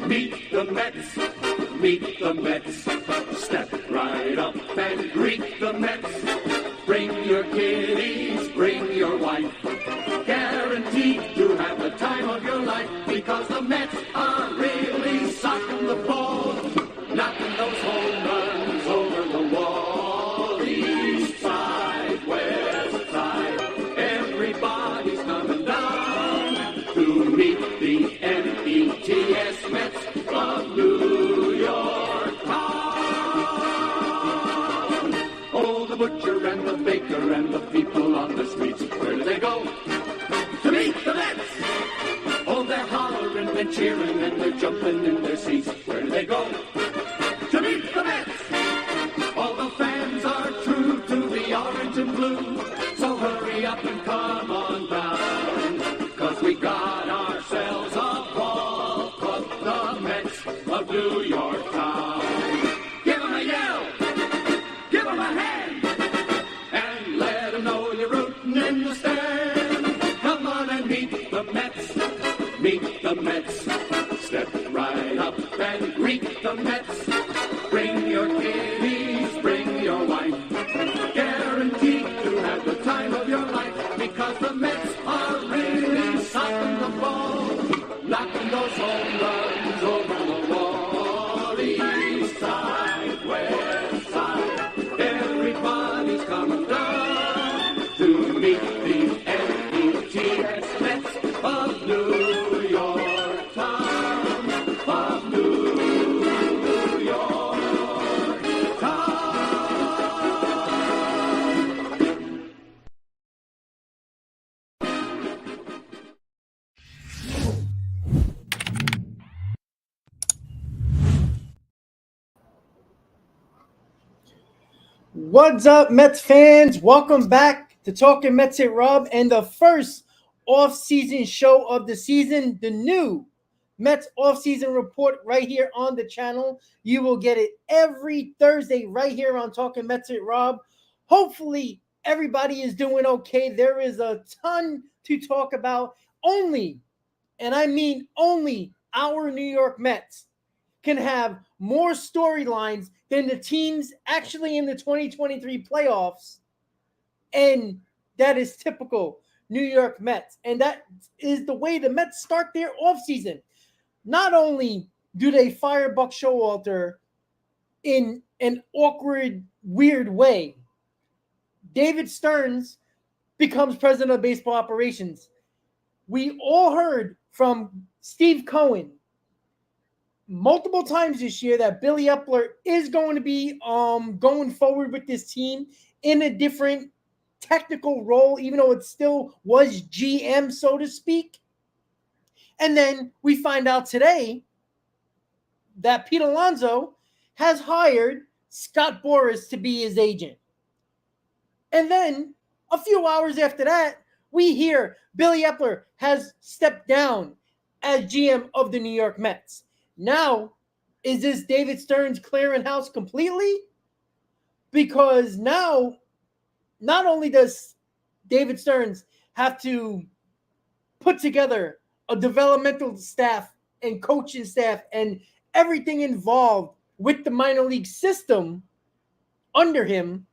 Meet the Mets, meet the Mets. Step right up and greet the Mets. Bring your kiddies, bring your wife. Guaranteed to have the time of your life, because the Mets are really socking the ball, knocking those home runs over the wall. East side, west side, everybody's coming down to meet the METS Mets of New York town. Oh, the butcher and the baker and the people on the streets, where do they go? To meet the Mets! Oh, they're hollering and cheering and they're jumping in their seats. Where do they go? To meet the Mets! All the fans are true to the orange and blue, so hurry up and come on down, 'cause we got ourselves a ball club, the Mets of New York town. Give 'em a yell! Give 'em a hand! And let 'em know you're rooting in the stand. Come on and meet the Mets. Meet the Mets. Step right up and greet the Mets. Bring your kiddies, bring your wife. Guaranteed to have the time of your life, because the Mets are really socking the ball, knocking those home runs over the wall. East side, west side, everybody's coming down to meet the METS Mets of New York town, of New York town. What's up, Mets fans? Welcome back to Talking Mets at Rob and the first off-season show of the season, the new Mets off-season report right here on the channel. You will get it every Thursday right here on Talking Mets at Rob. Hopefully, everybody is doing okay. There is a ton to talk about. Only, and I mean only, our New York Mets can have more storylines than the teams actually in the 2023 playoffs. And that is typical New York Mets. And that is the way the Mets start their offseason. Not only do they fire Buck Showalter in an awkward, weird way, David Stearns becomes president of baseball operations. We all heard from Steve Cohen multiple times this year that Billy Eppler is going to be going forward with this team in a different technical role, even though it still was GM, so to speak. And then we find out today that Pete Alonso has hired Scott Boras to be his agent. And then a few hours after that, we hear Billy Eppler has stepped down as GM of the New York Mets. Now, is this David Stearns clearing house completely? Because now, not only does David Stearns have to put together a developmental staff and coaching staff and everything involved with the minor league system under him,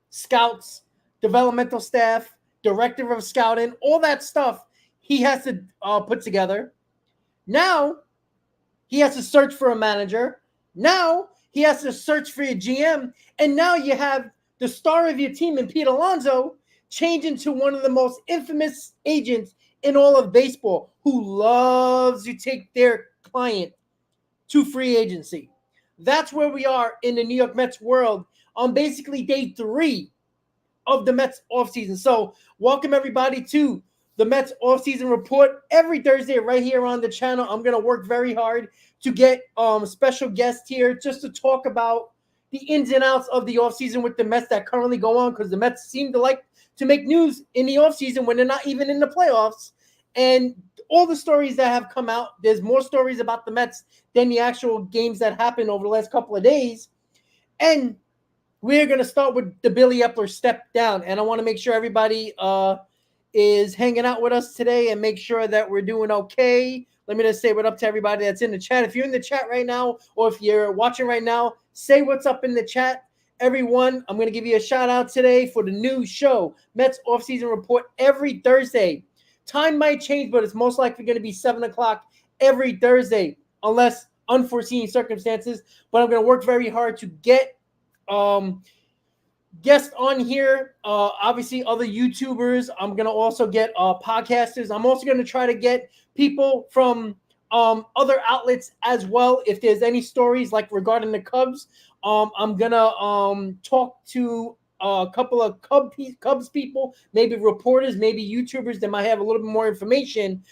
scouts, developmental staff, director of scouting, all that stuff he has to put together. Now, he has to search for a manager. Now he has to search for a GM. And now you have the star of your team in Pete Alonso change into one of the most infamous agents in all of baseball, who loves to take their client to free agency. That's where we are in the New York Mets world on basically day 3 of the Mets offseason. So welcome everybody to the Mets offseason report every Thursday right here on the channel. I'm going to work very hard to get special guests here just to talk about the ins and outs of the offseason with the Mets that currently go on, because the Mets seem to like to make news in the offseason when they're not even in the playoffs. And all the stories that have come out, there's more stories about the Mets than the actual games that happened over the last couple of days. And we're going to start with the Billy Eppler step down. And I want to make sure everybody is hanging out with us today and make sure that we're doing okay. let me just say what up to everybody that's in the chat. If you're in the chat right now, or if you're watching right now, say what's up in the chat. Everyone, I'm going to give you a shout out today for the new show, Mets Offseason Report, every Thursday. Time might change, but it's most likely going to be 7 o'clock every Thursday, unless unforeseen circumstances. But I'm going to work very hard to get guests on here. Obviously, other YouTubers. I'm going to also get podcasters. I'm also going to try to get people from other outlets as well. If there's any stories like regarding the Cubs, I'm going to talk to a couple of Cubs people, maybe reporters, maybe YouTubers that might have a little bit more information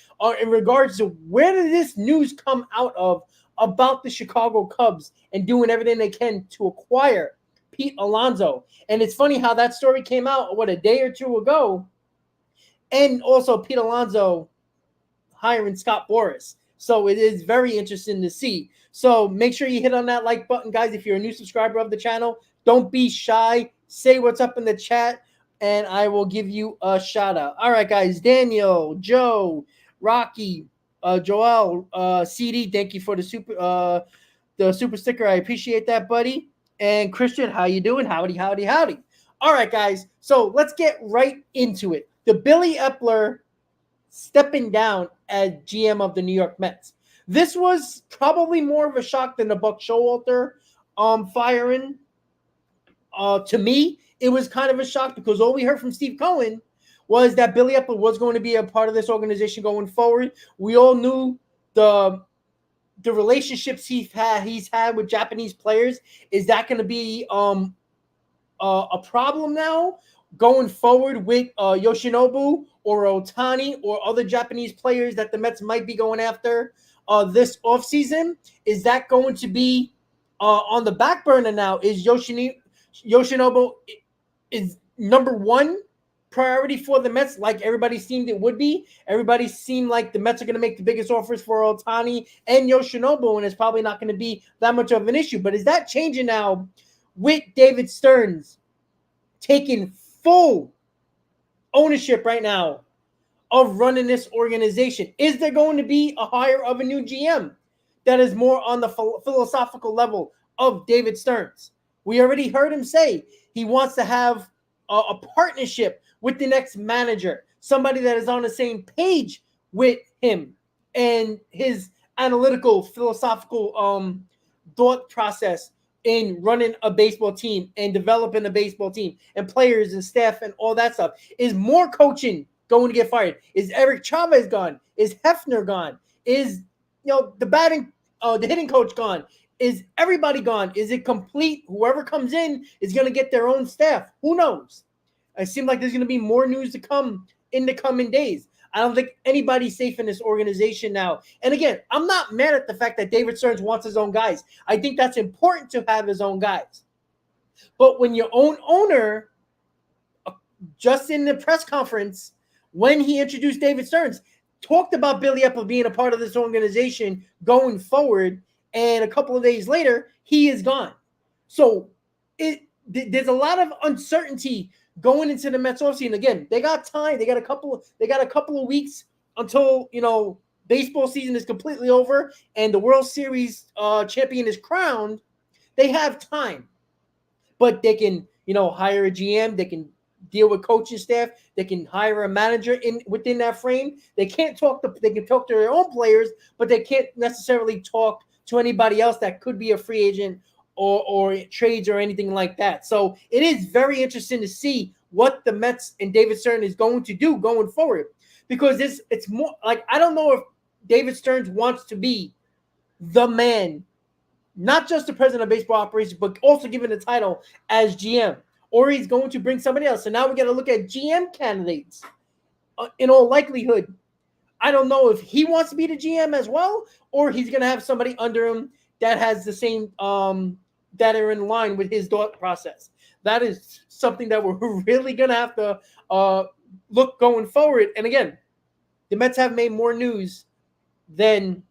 in regards to where did this news come out of about the Chicago Cubs and doing everything they can to acquire Pete Alonso. And it's funny how that story came out, a day or two ago, and also Pete Alonso hiring Scott Boras. So it is very interesting to see. So make sure you hit on that like button, guys. If you're a new subscriber of the channel, don't be shy. Say what's up in the chat, and I will give you a shout out. All right, guys. Daniel, Joe, Rocky, Joel, CD, thank you for the super sticker. I appreciate that, buddy. And Christian, how you doing? Howdy, howdy, howdy. All right, guys. So let's get right into it. The Billy Eppler stepping down as GM of the New York Mets. This was probably more of a shock than the Buck Showalter firing. To me, it was kind of a shock because all we heard from Steve Cohen was that Billy Eppler was going to be a part of this organization going forward. We all knew the relationships he's had with Japanese players. Is that going to be a problem now going forward with Yoshinobu or Ohtani or other Japanese players that the Mets might be going after this offseason? Is that going to be on the back burner now? Is Yoshinobu is number one priority for the Mets, like everybody seemed it would be? Everybody seemed like the Mets are going to make the biggest offers for Ohtani and Yoshinobu, and it's probably not going to be that much of an issue. But is that changing now with David Stearns taking full ownership right now of running this organization? Is there going to be a hire of a new GM that is more on the philosophical level of David Stearns? We already heard him say he wants to have a partnership with the next manager, somebody that is on the same page with him and his analytical, philosophical thought process in running a baseball team and developing a baseball team and players and staff and all that stuff. Is more coaching going to get fired? Is Eric Chavez gone? Is Hefner gone? Is the hitting coach gone? Is everybody gone? Is it complete? Whoever comes in is going to get their own staff. Who knows? It seems like there's going to be more news to come in the coming days. I don't think anybody's safe in this organization now. And again, I'm not mad at the fact that David Stearns wants his own guys. I think that's important to have his own guys. But when your own owner, just in the press conference, when he introduced David Stearns, talked about Billy Eppler being a part of this organization going forward, and a couple of days later, he is gone. So there's a lot of uncertainty going into the Mets offseason. Again, they got time. They got a couple of weeks until baseball season is completely over and the World Series champion is crowned. They have time, but they can hire a GM. They can deal with coaching staff. They can hire a manager within that frame. They can talk to their own players, but they can't necessarily talk to anybody else that could be a free agent or trades or anything like that. So it is very interesting to see what the Mets and David Stearns is going to do going forward, because it's more like, I don't know if David Stearns wants to be the man, not just the president of baseball operations, but also given the title as GM, or he's going to bring somebody else. So now we got to look at GM candidates in all likelihood. I don't know if he wants to be the GM as well, or he's going to have somebody under him that has the same that are in line with his thought process. That is something that we're really going to have to look going forward. And again, the Mets have made more news than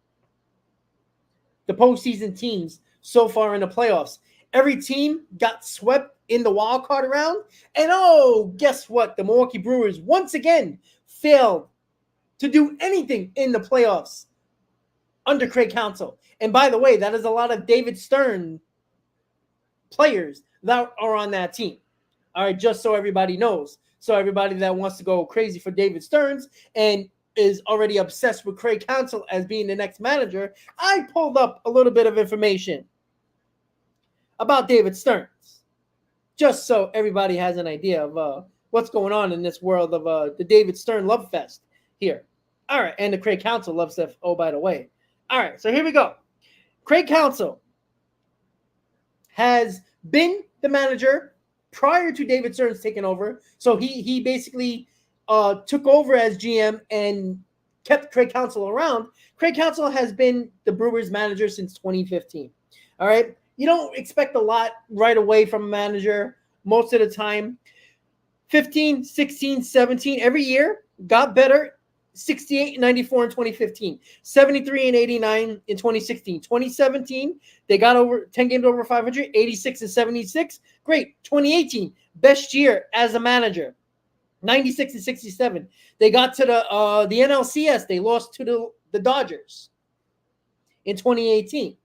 the postseason teams so far in the playoffs. Every team got swept in the wild card round. And guess what? The Milwaukee Brewers once again failed to do anything in the playoffs under Craig Counsell. And by the way, that is a lot of David Stern players that are on that team. All right, just so everybody knows. So everybody that wants to go crazy for David Stearns and is already obsessed with Craig Counsell as being the next manager, I pulled up a little bit of information about David Stearns, just so everybody has an idea of what's going on in this world of the David Stern love fest here. All right, and the Craig Counsell love fest, oh, by the way. All right, so here we go. Craig Counsell has been the manager prior to David Stearns taking over. So he basically took over as GM and kept Craig Counsell around. Craig Counsell has been the Brewers manager since 2015. All right. You don't expect a lot right away from a manager most of the time. 15, 16, 17, every year got better. 68 and 94 in 2015, 73 and 89 in 2016. 2017, they got over 10 games over 500, 86 and 76. Great. 2018, best year as a manager, 96 and 67. They got to the NLCS. They lost to the Dodgers in 2018.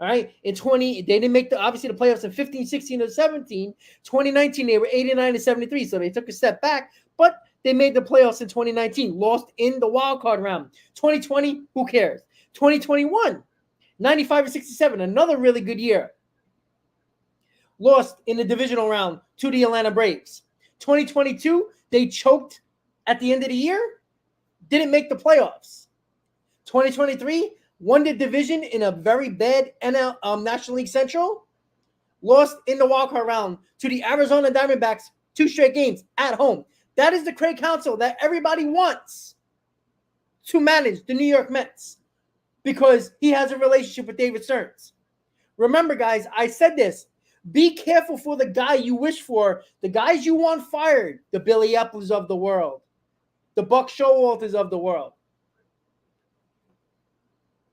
All right. They didn't make the playoffs in 15, 16, or 17. 2019, they were 89 and 73. So they took a step back, but they made the playoffs in 2019, lost in the wild card round. 2020, who cares? 2021, 95 and 67, another really good year. Lost in the divisional round to the Atlanta Braves. 2022, they choked at the end of the year, didn't make the playoffs. 2023, won the division in a very bad National League Central, lost in the wild card round to the Arizona Diamondbacks 2 straight games at home. That is the Craig Counsell that everybody wants to manage the New York Mets because he has a relationship with David Stearns. Remember, guys, I said this. Be careful for the guy you wish for, the guys you want fired, the Billy Epplers of the world, the Buck Showalters of the world.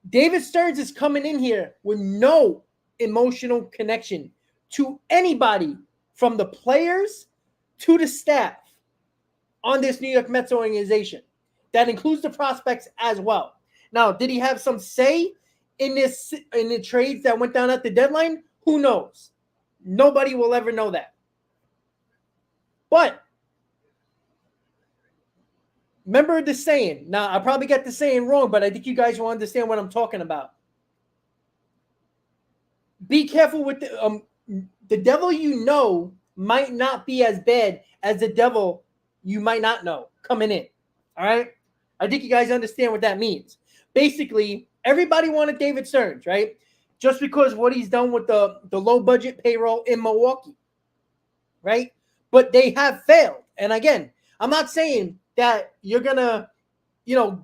David Stearns is coming in here with no emotional connection to anybody from the players to the staff on this New York Mets organization. That includes the prospects as well. Now, did he have some say in the trades that went down at the deadline? Who knows? Nobody will ever know that. But remember the saying. Now, I probably get the saying wrong, but I think you guys will understand what I'm talking about. Be careful with the devil you know might not be as bad as the devil you might not know coming in. All right. I think you guys understand what that means. Basically, everybody wanted David Stearns, right? Just because what he's done with the low budget payroll in Milwaukee, right? But they have failed. And again, I'm not saying that you're going to,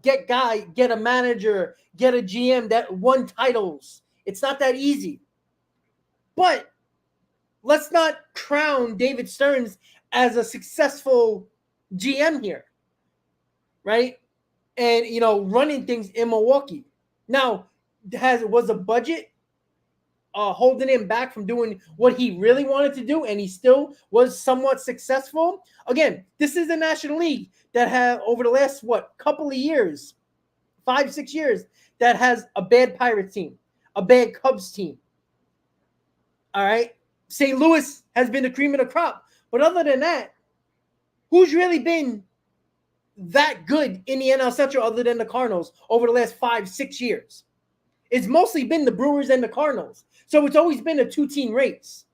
get a manager, get a GM that won titles. It's not that easy. But let's not crown David Stearns as a successful GM here, right? And, running things in Milwaukee. Now, was a budget holding him back from doing what he really wanted to do, and he still was somewhat successful? Again, this is the National League that have over the last, couple of years, 5-6 years, that has a bad Pirates team, a bad Cubs team. All right? St. Louis has been the cream of the crop. But other than that, who's really been that good in the NL Central other than the Cardinals over the last 5-6 years? It's mostly been the Brewers and the Cardinals. So it's always been a 2-team race.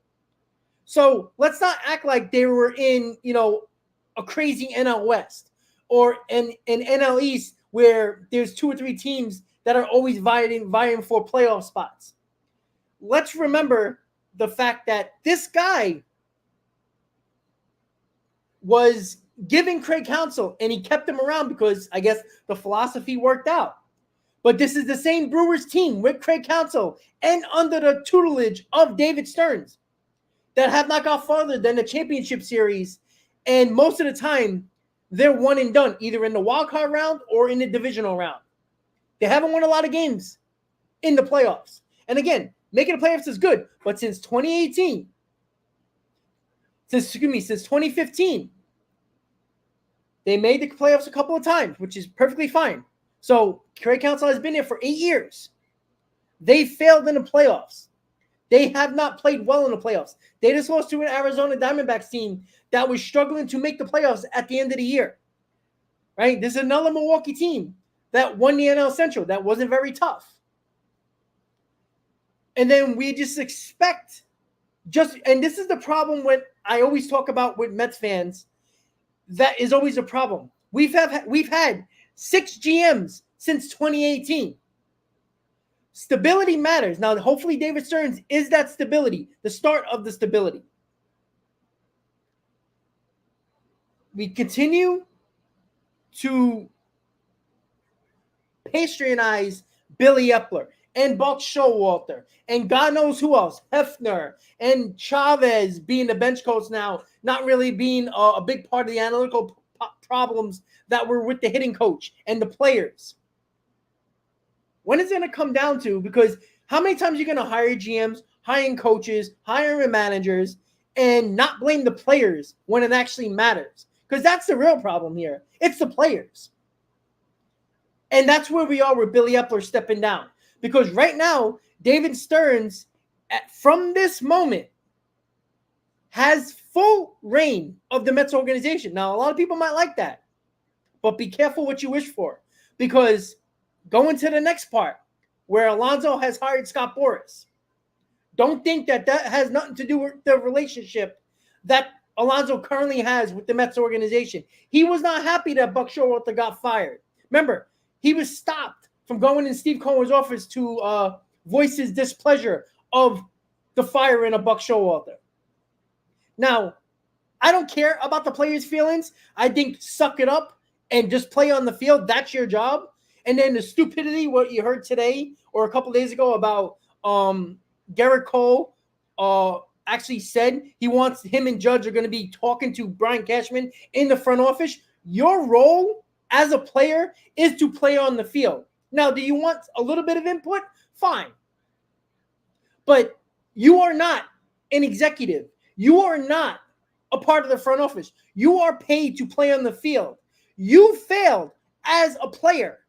So let's not act like they were in, a crazy NL West or an NL East where there's 2 or 3 teams that are always vying for playoff spots. Let's remember the fact that this guy was giving Craig Counsell, and he kept him around because I guess the philosophy worked out. But this is the same Brewers team with Craig Counsell and under the tutelage of David Stearns that have not got farther than the championship series. And most of the time, they're one and done, either in the wild card round or in the divisional round. They haven't won a lot of games in the playoffs. And again, making the playoffs is good. But since 2015, they made the playoffs a couple of times, which is perfectly fine. So Craig Counsell has been there for 8 years. They failed in the playoffs. They have not played well in the playoffs. They just lost to an Arizona Diamondbacks team that was struggling to make the playoffs at the end of the year. Right? This is another Milwaukee team that won the NL Central. That wasn't very tough. And then we just expect and this is the problem when I always talk about with Mets fans. That is always a problem. We've had 6 GMs since 2018. Stability matters. Now, hopefully David Stearns is that stability, the start of the stability. We continue to patronize Billy Eppler and Buck Showalter and God knows who else, Hefner and Chavez being the bench coach now, not really being a big part of the analytical problems that were with the hitting coach and the players. When is it going to come down to? Because how many times are you going to hire GMs, hiring coaches, hiring managers, and not blame the players when it actually matters? Because that's the real problem here. It's the players. And that's where we are with Billy Eppler stepping down. Because right now, David Stearns, from this moment, has full reign of the Mets organization. Now, a lot of people might like that. But be careful what you wish for. Because going to the next part, where Alonso has hired Scott Boras, don't think that has nothing to do with the relationship that Alonso currently has with the Mets organization. He was not happy that Buck Showalter got fired. Remember, he was stopped from going in Steve Cohen's office to voice his displeasure of the firing of Buck Showalter. Now, I don't care about the players' feelings. I think suck it up and just play on the field. That's your job. And then the stupidity, what you heard today or a couple days ago about Garrett Cole actually said he wants him and Judge are going to be talking to Brian Cashman in the front office. Your role as a player is to play on the field. Now, do you want a little bit of input? Fine. But you are not an executive. You are not a part of the front office. You are paid to play on the field. You failed as a player.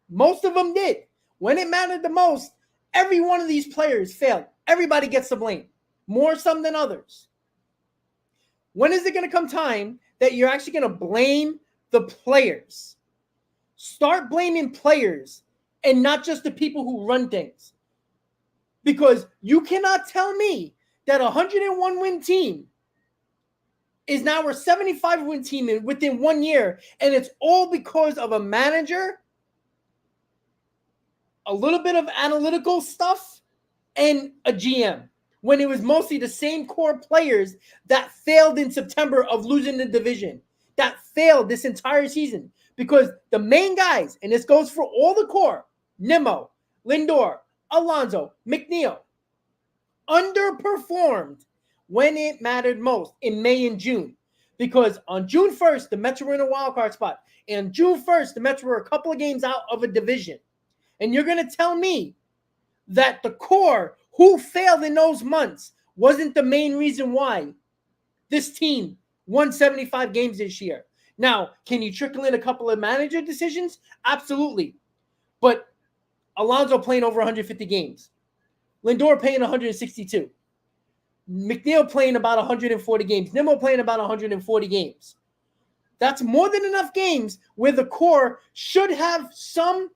Most of them did. When it mattered the most, every one of these players failed. Everybody gets the blame. More some than others. When is it going to come time that you're actually going to blame the players? Start blaming players and not just the people who run things. Because you cannot tell me that a 101-win team is now a 75-win team within 1 year, and it's all because of a manager, a little bit of analytical stuff, and a GM, when it was mostly the same core players that failed in September of losing the division, that failed this entire season. Because the main guys, and this goes for all the core, Nimmo, Lindor, Alonso, McNeil, underperformed when it mattered most in May and June. Because on June 1st, the Mets were in a wild card spot. And June 1st, the Mets were a couple of games out of a division. And you're going to tell me that the core who failed in those months wasn't the main reason why this team won 75 games this year. Now, can you trickle in a couple of manager decisions? Absolutely. But Alonso playing over 150 games. Lindor playing 162. McNeil playing about 140 games. Nimmo playing about 140 games. That's more than enough games where the core should have some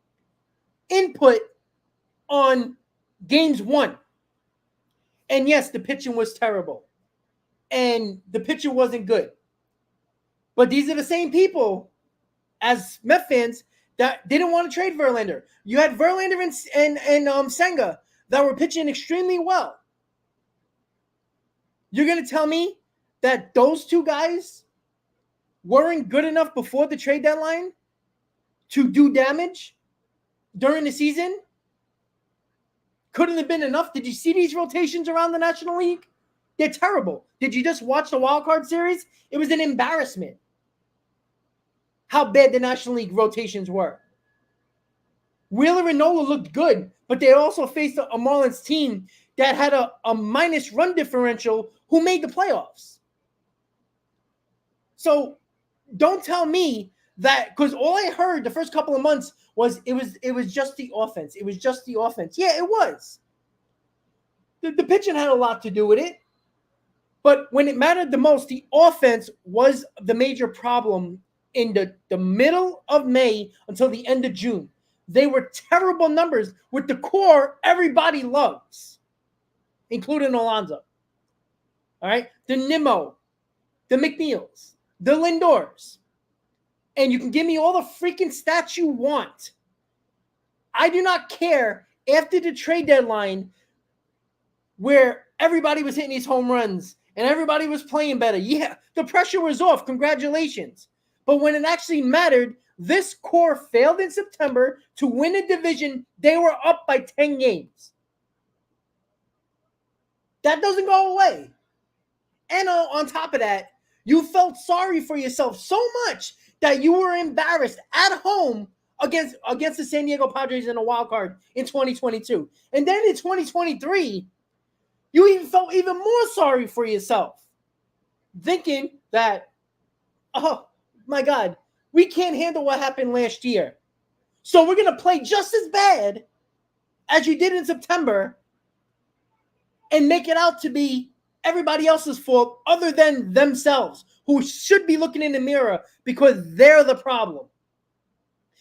input on games won. And yes, the pitching was terrible. And the pitcher wasn't good. But these are the same people as Met fans that didn't want to trade Verlander. You had Verlander and Senga that were pitching extremely well. You're going to tell me that those two guys weren't good enough before the trade deadline to do damage during the season? Couldn't have been enough. Did you see these rotations around the National League? They're terrible. Did you just watch the wild card series? It was an embarrassment how bad the National League rotations were. Wheeler and Nola looked good, but they also faced a Marlins team that had a minus run differential who made the playoffs. So don't tell me that because all I heard the first couple of months was it was just the offense. It was just the offense. Yeah, it was. The pitching had a lot to do with it. But when it mattered the most, the offense was the major problem in the middle of May until the end of June. They were terrible numbers with the core everybody loves, including Alonso. All right? The Nimmo, the McNeils, the Lindors. And you can give me all the freaking stats you want. I do not care after the trade deadline where everybody was hitting these home runs and everybody was playing better. Yeah, the pressure was off. Congratulations. But when it actually mattered, this core failed in September to win a division. They were up by 10 games. That doesn't go away. And on top of that, you felt sorry for yourself so much that you were embarrassed at home against the San Diego Padres in a wild card in 2022. And then in 2023, you even felt even more sorry for yourself, thinking that, oh, my God, we can't handle what happened last year. So we're going to play just as bad as you did in September and make it out to be everybody else's fault other than themselves, who should be looking in the mirror because they're the problem.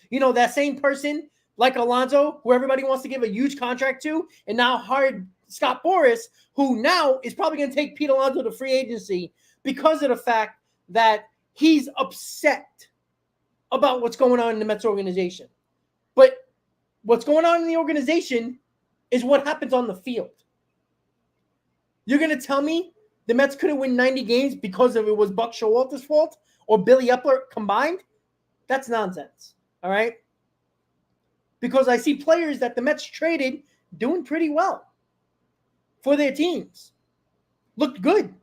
You know, that same person like Alonso, who everybody wants to give a huge contract to, and now hired Scott Boras, who now is probably going to take Pete Alonso to free agency because of the fact that he's upset about what's going on in the Mets organization. But what's going on in the organization is what happens on the field. You're going to tell me the Mets couldn't win 90 games because of it was Buck Showalter's fault or Billy Eppler combined? That's nonsense, all right? Because I see players that the Mets traded doing pretty well for their teams. Looked good.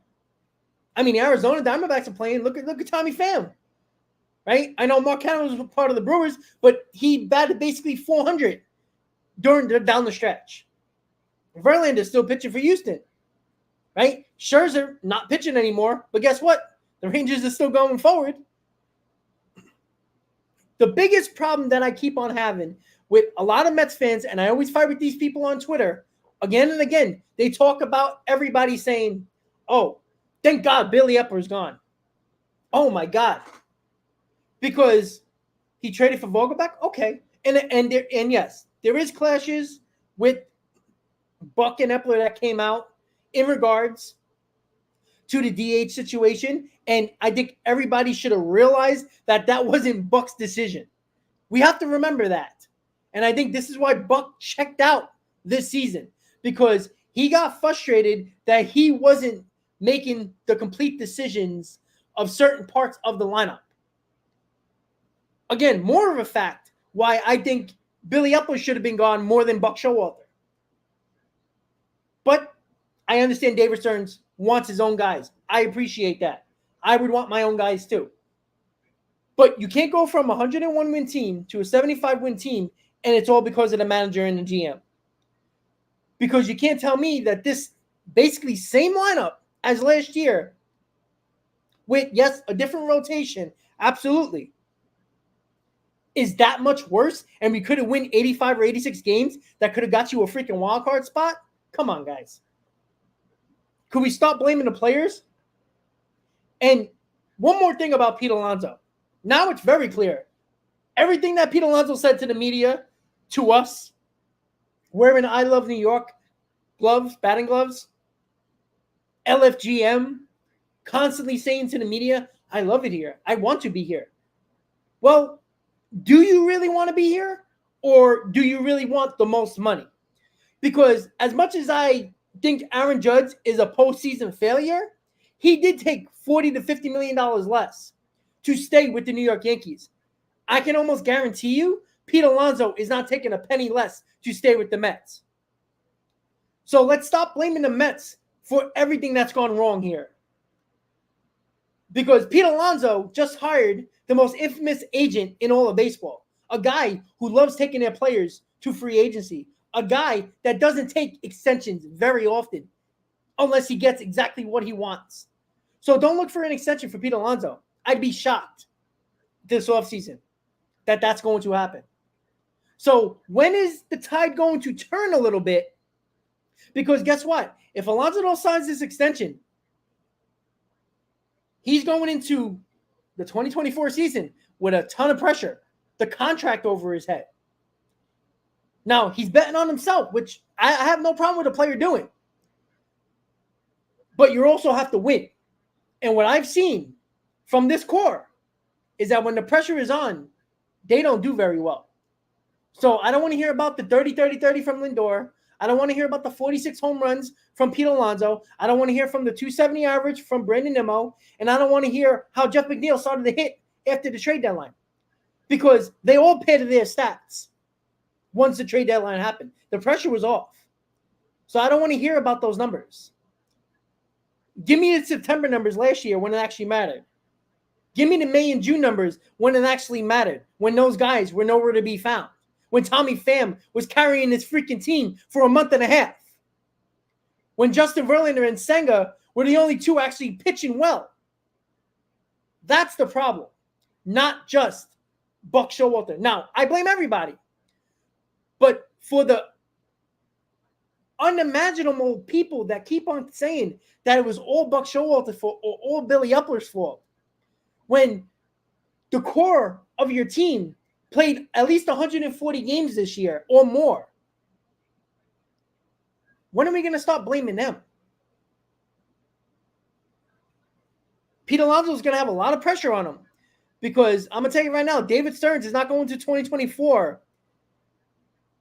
I mean, the Arizona Diamondbacks are playing. Look at Tommy Pham, right? I know Mark Cannon was part of the Brewers, but he batted basically 400 down the stretch. Verlander's still pitching for Houston, right? Scherzer not pitching anymore, but guess what? The Rangers are still going forward. The biggest problem that I keep on having with a lot of Mets fans, and I always fight with these people on Twitter, again and again, they talk about everybody saying, oh, thank God Billy Eppler's gone. Oh, my God. Because he traded for Vogelbach? Okay. And yes, there is clashes with Buck and Eppler that came out in regards to the DH situation, and I think everybody should have realized that wasn't Buck's decision. We have to remember that. And I think this is why Buck checked out this season, because he got frustrated that he wasn't making the complete decisions of certain parts of the lineup. Again, more of a fact why I think Billy Eppler should have been gone more than Buck Showalter. But I understand David Stearns wants his own guys. I appreciate that. I would want my own guys too. But you can't go from a 101-win team to a 75-win team, and it's all because of the manager and the GM. Because you can't tell me that this basically same lineup as last year with, yes, a different rotation, absolutely, is that much worse, and we could have won 85 or 86 games that could have got you a freaking wild card spot? Come on, guys. Could we stop blaming the players? And one more thing about Pete Alonso. Now it's very clear. Everything that Pete Alonso said to the media, to us, wearing I Love New York gloves, batting gloves, LFGM, constantly saying to the media, I love it here. I want to be here. Well, do you really want to be here? Or do you really want the most money? Because as much as I think Aaron Judge is a postseason failure, he did take $40 to $50 million less to stay with the New York Yankees. I can almost guarantee you Pete Alonso is not taking a penny less to stay with the Mets. So let's stop blaming the Mets for everything that's gone wrong here. Because Pete Alonso just hired the most infamous agent in all of baseball, a guy who loves taking their players to free agency, a guy that doesn't take extensions very often unless he gets exactly what he wants. So don't look for an extension for Pete Alonso. I'd be shocked. this offseason that that's going to happen. So when is the tide going to turn a little bit? Because guess what? If Alonso don't signs this extension, he's going into the 2024 season with a ton of pressure, the contract over his head. Now, he's betting on himself, which I have no problem with a player doing. But you also have to win. And what I've seen from this core is that when the pressure is on, they don't do very well. So I don't want to hear about the 30-30-30 from Lindor. I don't want to hear about the 46 home runs from Pete Alonso. I don't want to hear from the 270 average from Brandon Nimmo. And I don't want to hear how Jeff McNeil started to hit after the trade deadline. Because they all padded their stats once the trade deadline happened. The pressure was off. So I don't want to hear about those numbers. Give me the September numbers last year when it actually mattered. Give me the May and June numbers when it actually mattered, when those guys were nowhere to be found, when Tommy Pham was carrying his freaking team for a month and a half, when Justin Verlander and Senga were the only two actually pitching well. That's the problem, not just Buck Showalter. Now, I blame everybody, but for the unimaginable people that keep on saying that it was all Buck Showalter's fault or all Billy Eppler's fault, when the core of your team played at least 140 games this year or more, when are we going to stop blaming them? Pete Alonso is going to have a lot of pressure on him because I'm going to tell you right now, David Stearns is not going to 2024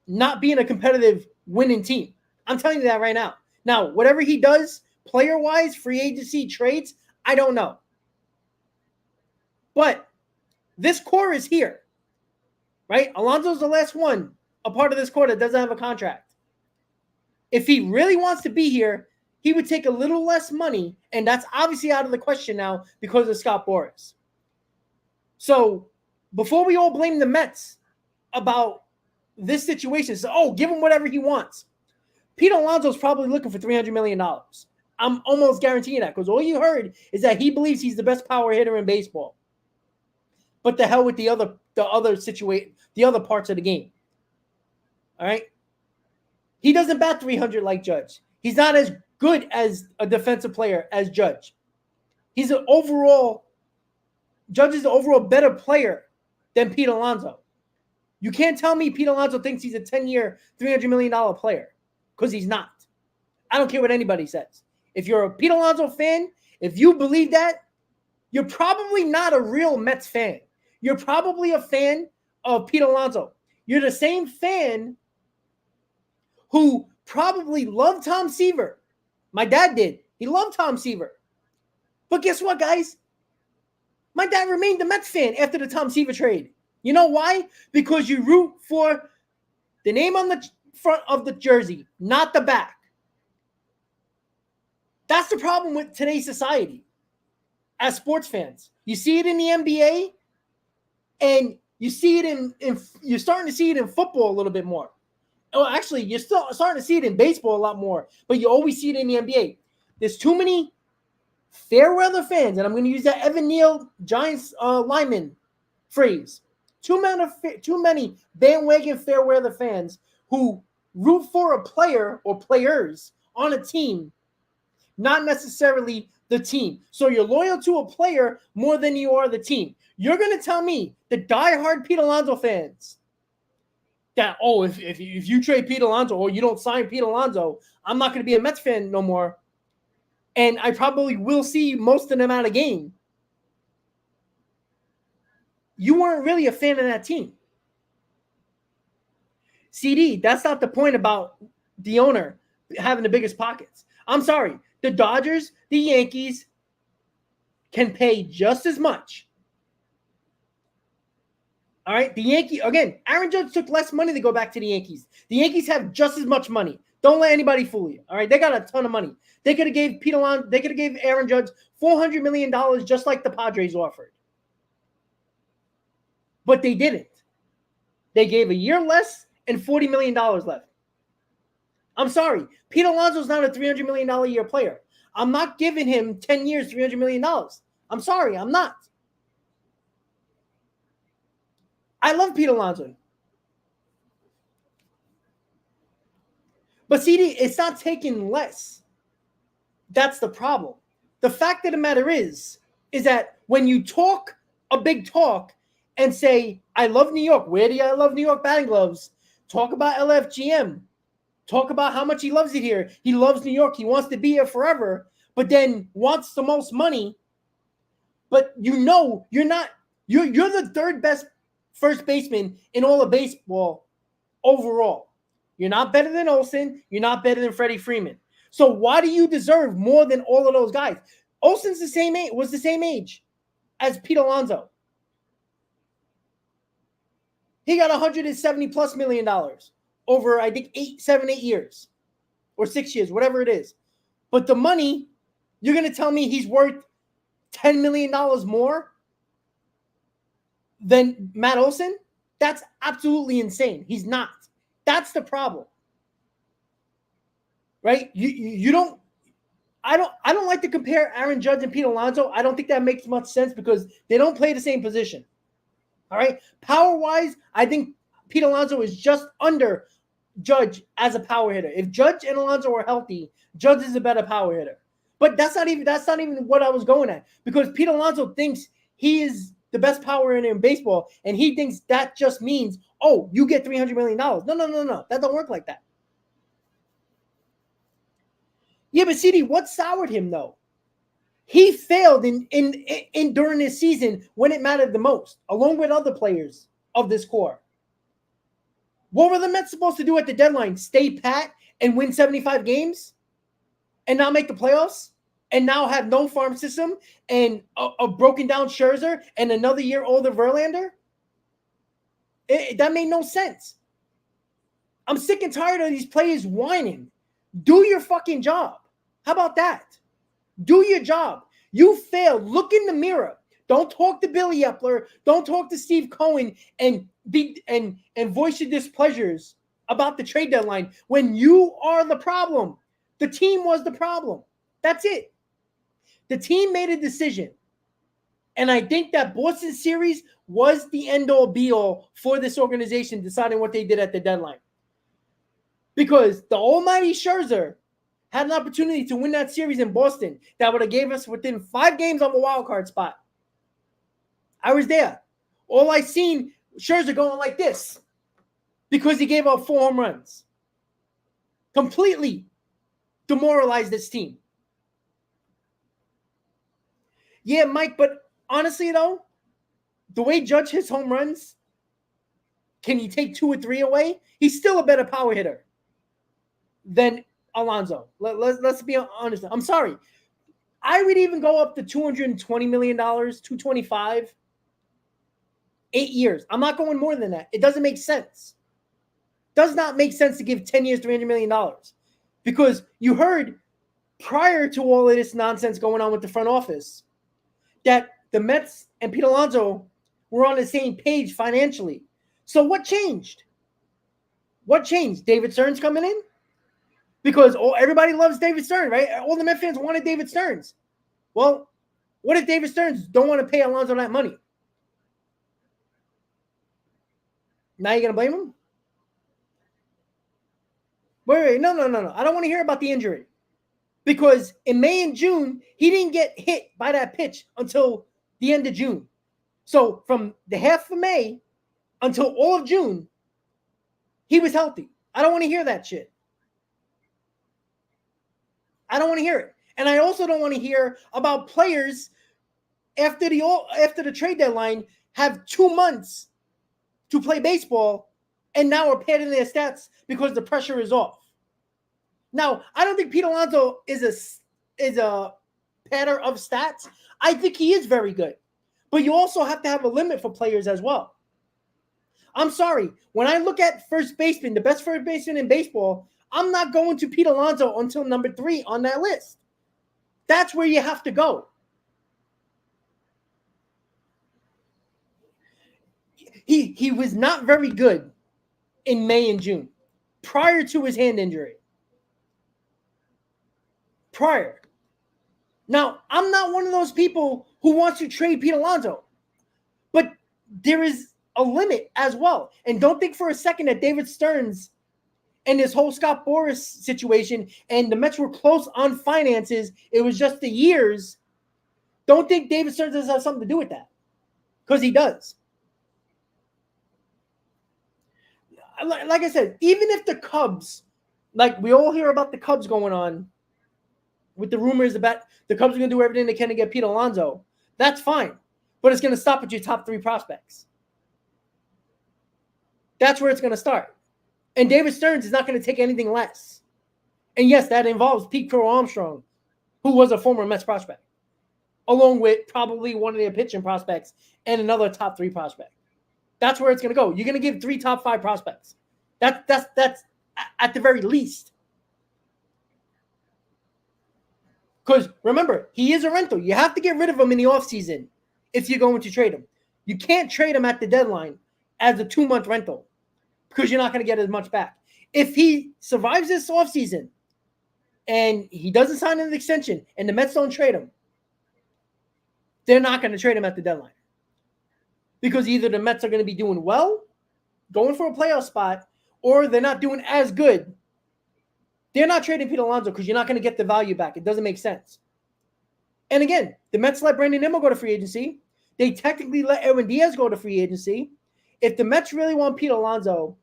not being a competitive winning team. I'm telling you that right now. Now, whatever he does player-wise, free agency, trades, I don't know. But this core is here, right? Alonso's the last one, a part of this core that doesn't have a contract. If he really wants to be here, he would take a little less money, and that's obviously out of the question now because of Scott Boras. So before we all blame the Mets about this situation, so, give him whatever he wants. Pete Alonso's probably looking for $300 million. I'm almost guaranteeing that because all you heard is that he believes he's the best power hitter in baseball. But the hell with the other parts of the game. All right? He doesn't bat 300 like Judge. He's not as good as a defensive player as Judge. Judge is an overall better player than Pete Alonso. You can't tell me Pete Alonso thinks he's a 10-year, $300 million player because he's not. I don't care what anybody says. If you're a Pete Alonso fan, if you believe that, you're probably not a real Mets fan. You're probably a fan of Pete Alonso. You're the same fan who probably loved Tom Seaver. My dad did. He loved Tom Seaver. But guess what, guys? My dad remained a Mets fan after the Tom Seaver trade. You know why? Because you root for the name on the front of the jersey, not the back. That's the problem with today's society as sports fans. You see it in the NBA, and you see it you're starting to see it in football a little bit more. Oh, actually, you're still starting to see it in baseball a lot more, but you always see it in the NBA. There's too many fair weather fans, and I'm going to use that Evan Neal Giants lineman phrase. Too many bandwagon fair weather fans who root for a player or players on a team, not necessarily the team. So you're loyal to a player more than you are the team. You're going to tell me, the diehard Pete Alonso fans, that, if you trade Pete Alonso or you don't sign Pete Alonso, I'm not going to be a Mets fan no more. And I probably will see most of them out of game. You weren't really a fan of that team. CD, that's not the point about the owner having the biggest pockets. I'm sorry. The Dodgers, the Yankees can pay just as much. All right? The Yankees, again, Aaron Judge took less money to go back to the Yankees. The Yankees have just as much money. Don't let anybody fool you. All right? They got a ton of money. They could have gave Aaron Judge $400 million just like the Padres offered. But they didn't. They gave a year less and $40 million left. I'm sorry. Pete Alonso's not a $300 million a year player. I'm not giving him 10 years, $300 million. I'm sorry. I'm not. I love Pete Alonso. But CD, it's not taking less. That's the problem. The fact of the matter is that when you talk a big talk and say, I love New York, where do I love New York batting gloves? Talk about LFGM. Talk about how much he loves it here. He loves New York. He wants to be here forever, but then wants the most money. But you're not, you're the third best first baseman in all of baseball overall. You're not better than Olsen. You're not better than Freddie Freeman. So why do you deserve more than all of those guys? Olsen's was the same age as Pete Alonso. He got $170+ million over, I think, 8 years or 6 years, whatever it is. But the money, you're going to tell me he's worth $10 million more than Matt Olson? That's absolutely insane. He's not. That's the problem. Right? I don't like to compare Aaron Judge and Pete Alonso. I don't think that makes much sense because they don't play the same position. All right? Power-wise, I think Pete Alonso is just under Judge as a power hitter. If Judge and Alonso are healthy, Judge is a better power hitter. But that's not even what I was going at, because Pete Alonso thinks he is the best power hitter in baseball, and he thinks that just means, oh, you get $300 million. No. That don't work like that. Yeah, but CD, what soured him though? He failed in during this season when it mattered the most, along with other players of this core. What were the Mets supposed to do at the deadline? Stay pat and win 75 games and not make the playoffs and now have no farm system and a broken down Scherzer and another year older Verlander? That made no sense. I'm sick and tired of these players whining. Do your fucking job. How about that? Do your job. You failed. Look in the mirror. Don't talk to Billy Eppler. Don't talk to Steve Cohen and voice your displeasures about the trade deadline when you are the problem. The team was the problem. That's it. The team made a decision. And I think that Boston series was the end-all be-all for this organization deciding what they did at the deadline. Because the almighty Scherzer had an opportunity to win that series in Boston that would have gave us within 5 games on the wild card spot. I was there. All I seen Scherzer going like this because he gave up 4 home runs. Completely demoralized this team. Yeah, Mike, but honestly though, the way Judge hits home runs, can he take 2 or 3 away? He's still a better power hitter than Alonso. Let's be honest. I'm sorry. I would even go up to $220 million, $225, 8 years. I'm not going more than that. It doesn't make sense. Does not make sense to give 10 years, $300 million. Because you heard prior to all of this nonsense going on with the front office that the Mets and Pete Alonso were on the same page financially. So what changed? What changed? David Stearns coming in? Because everybody loves David Stearns, right? All the Met fans wanted David Stearns. Well, what if David Stearns don't want to pay Alonso that money? Now you're going to blame him? Wait. No. I don't want to hear about the injury. Because in May and June, he didn't get hit by that pitch until the end of June. So from the half of May until all of June, he was healthy. I don't want to hear that shit. I don't want to hear it. And I also don't want to hear about players after the trade deadline have 2 months to play baseball and now are padding their stats because the pressure is off. Now, I don't think Pete Alonso is a padder of stats. I think he is very good. But you also have to have a limit for players as well. I'm sorry. When I look at first baseman, the best first baseman in baseball, I'm not going to Pete Alonso until number 3 on that list. That's where you have to go. He was not very good in May and June prior to his hand injury. Prior. Now, I'm not one of those people who wants to trade Pete Alonso, but there is a limit as well. And don't think for a second that David Stearns and this whole Scott Boras situation and the Mets were close on finances. It was just the years. Don't think David Stearns does have something to do with that, because he does. Like I said, even if the Cubs, like we all hear about the Cubs going on with the rumors about the Cubs are going to do everything they can to get Pete Alonso, that's fine. But it's going to stop at your top 3 prospects. That's where it's going to start. And David Stearns is not going to take anything less. And yes, that involves Pete Crow Armstrong, who was a former Mets prospect, along with probably one of their pitching prospects and another top 3 prospect. That's where it's going to go. You're going to give 3 top 5 prospects. That's at the very least. Because remember, he is a rental. You have to get rid of him in the offseason if you're going to trade him. You can't trade him at the deadline as a 2-month rental, because you're not going to get as much back. If he survives this offseason and he doesn't sign an extension and the Mets don't trade him, they're not going to trade him at the deadline. Because either the Mets are going to be doing well, going for a playoff spot, or they're not doing as good. They're not trading Pete Alonso because you're not going to get the value back. It doesn't make sense. And again, the Mets let Brandon Nimmo go to free agency. They technically let Edwin Diaz go to free agency. If the Mets really want Pete Alonso,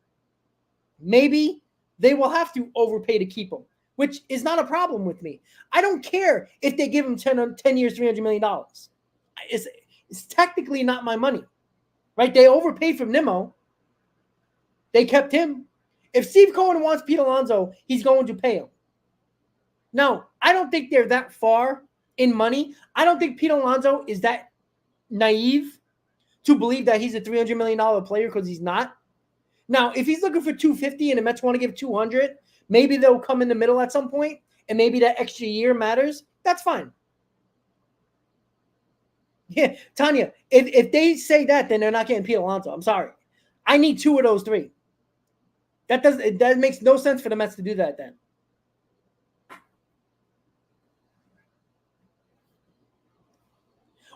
maybe they will have to overpay to keep him, which is not a problem with me. I don't care if they give him 10 years, $300 million. It's technically not my money, right? They overpaid for Nimmo. They kept him. If Steve Cohen wants Pete Alonso, he's going to pay him. Now, I don't think they're that far in money. I don't think Pete Alonso is that naive to believe that he's a $300 million player, because he's not. Now, if he's looking for $250 and the Mets want to give $200, maybe they'll come in the middle at some point, and maybe that extra year matters. That's fine. Yeah, Tanya, if they say that, then they're not getting Pete Alonso. I'm sorry. I need 2 of those 3. That makes no sense for the Mets to do that then.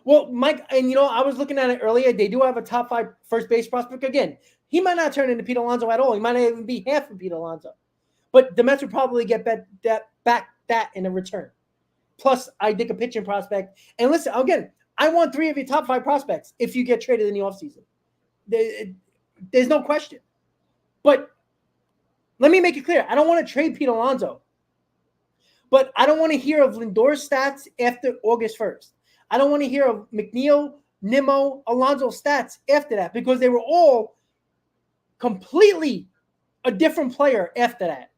Well, Mike, and I was looking at it earlier. They do have a top 5 first base prospect. Again, he might not turn into Pete Alonso at all. He might not even be half of Pete Alonso. But the Mets would probably get back that in a return. Plus, I think a pitching prospect. And listen, again, I want 3 of your top 5 prospects if you get traded in the offseason. There's no question. But let me make it clear. I don't want to trade Pete Alonso. But I don't want to hear of Lindor's stats after August 1st. I don't want to hear of McNeil, Nimmo, Alonso stats after that, because they were all completely a different player after that.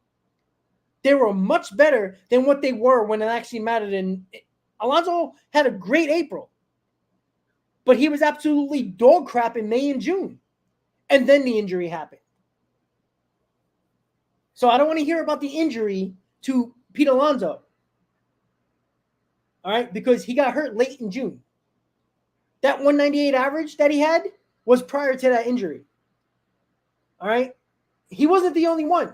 They were much better than what they were when it actually mattered. And Alonso had a great April, but he was absolutely dog crap in May and June. And then the injury happened. So I don't want to hear about the injury to Pete Alonso. All right, because he got hurt late in June. That 198 average that he had was prior to that injury. All right, he wasn't the only one.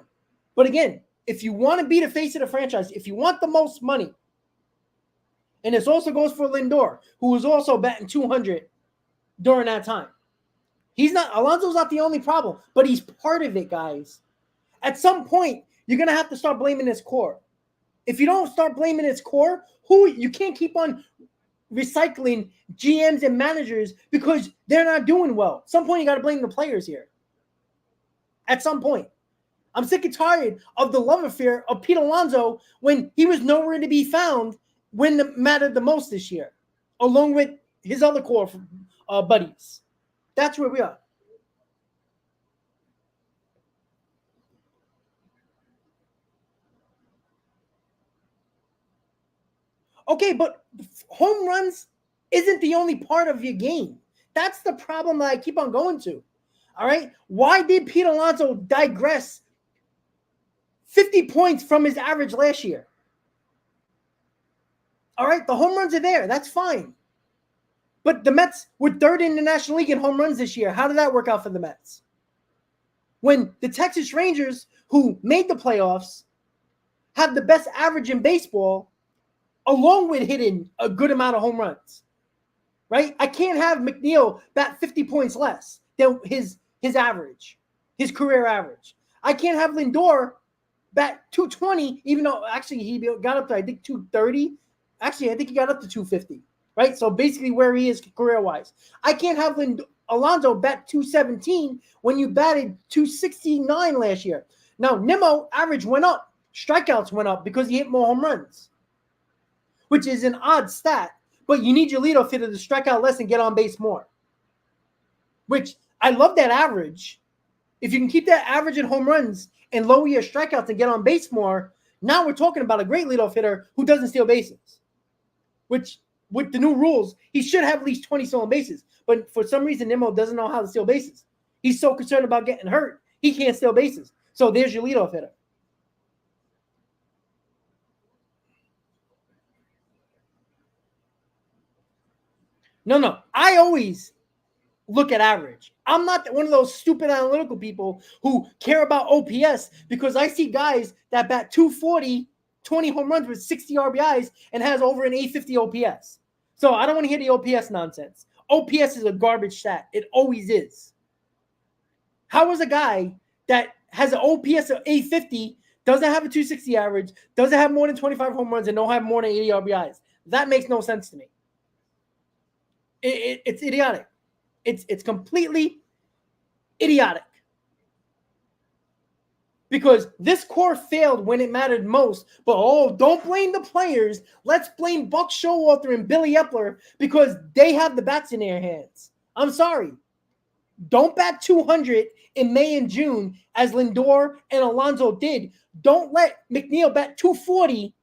But again, if you want to be the face of the franchise, if you want the most money, and this also goes for Lindor, who was also batting 200 during that time. Alonso's not the only problem, but he's part of it, guys. At some point, you're going to have to start blaming his core. If you don't start blaming his core, you can't keep on recycling GMs and managers because they're not doing well. At some point, you got to blame the players here. At some point. I'm sick and tired of the love affair of Pete Alonso when he was nowhere to be found when it mattered the most this year, along with his other core buddies. That's where we are. Okay, but home runs isn't the only part of your game. That's the problem that I keep on going to. All right? Why did Pete Alonso digress 50 points from his average last year? All right, the home runs are there. That's fine. But the Mets were 3rd in the National League in home runs this year. How did that work out for the Mets? When the Texas Rangers, who made the playoffs, have the best average in baseball, along with hitting a good amount of home runs, right? I can't have McNeil bat 50 points less. than his average, his career average. I can't have Lindor bat 220, even though actually he got up to, I think, 230. Actually, I think he got up to 250, right? So basically where he is career-wise. I can't have Alonso bat 217 when you batted 269 last year. Now, Nimmo average went up. Strikeouts went up because he hit more home runs, which is an odd stat, but you need your leadoff hitter to strike out less and get on base more, which I love that average. If you can keep that average in home runs and lower your strikeouts and get on base more, now we're talking about a great leadoff hitter who doesn't steal bases, which with the new rules, he should have at least 20 stolen bases. But for some reason, Nimmo doesn't know how to steal bases. He's so concerned about getting hurt, he can't steal bases. So there's your leadoff hitter. No. I always look at average. I'm not one of those stupid analytical people who care about OPS because I see guys that bat 240, 20 home runs with 60 RBIs and has over an 850 OPS. So I don't want to hear the OPS nonsense. OPS is a garbage stat. It always is. How is a guy that has an OPS of 850, doesn't have a 260 average, doesn't have more than 25 home runs, and don't have more than 80 RBIs? That makes no sense to me. It's idiotic. It's completely idiotic. Because this core failed when it mattered most. But, don't blame the players. Let's blame Buck Showalter and Billy Eppler because they have the bats in their hands. I'm sorry. Don't bat 200 in May and June as Lindor and Alonso did. Don't let McNeil bat 240.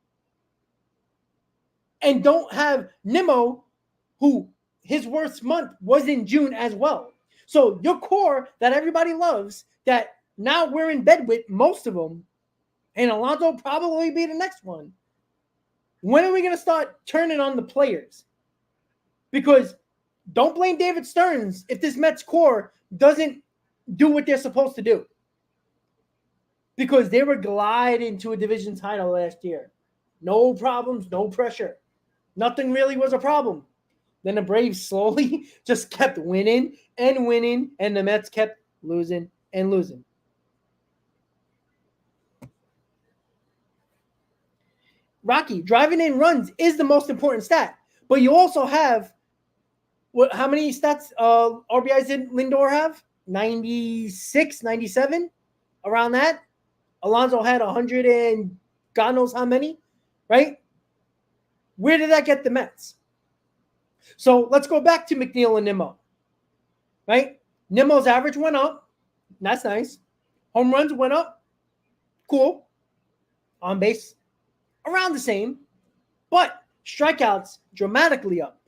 And don't have Nimmo, who his worst month was in June as well. So your core that everybody loves, that now we're in bed with most of them, and Alonso will probably be the next one. When are we going to start turning on the players? Because don't blame David Stearns if this Mets core doesn't do what they're supposed to do. Because they were gliding to a division title last year. No problems, no pressure. Nothing really was a problem. Then the Braves slowly just kept winning, and the Mets kept losing and losing. Rocky, driving in runs is the most important stat. But you also have, how many stats RBIs did Lindor have? 96, 97, around that. Alonso had 100 and God knows how many, right? Where did that get the Mets? So let's go back to McNeil and Nimmo, right? Nimmo's average went up. That's nice. Home runs went up. Cool. On base, around the same. But strikeouts dramatically up.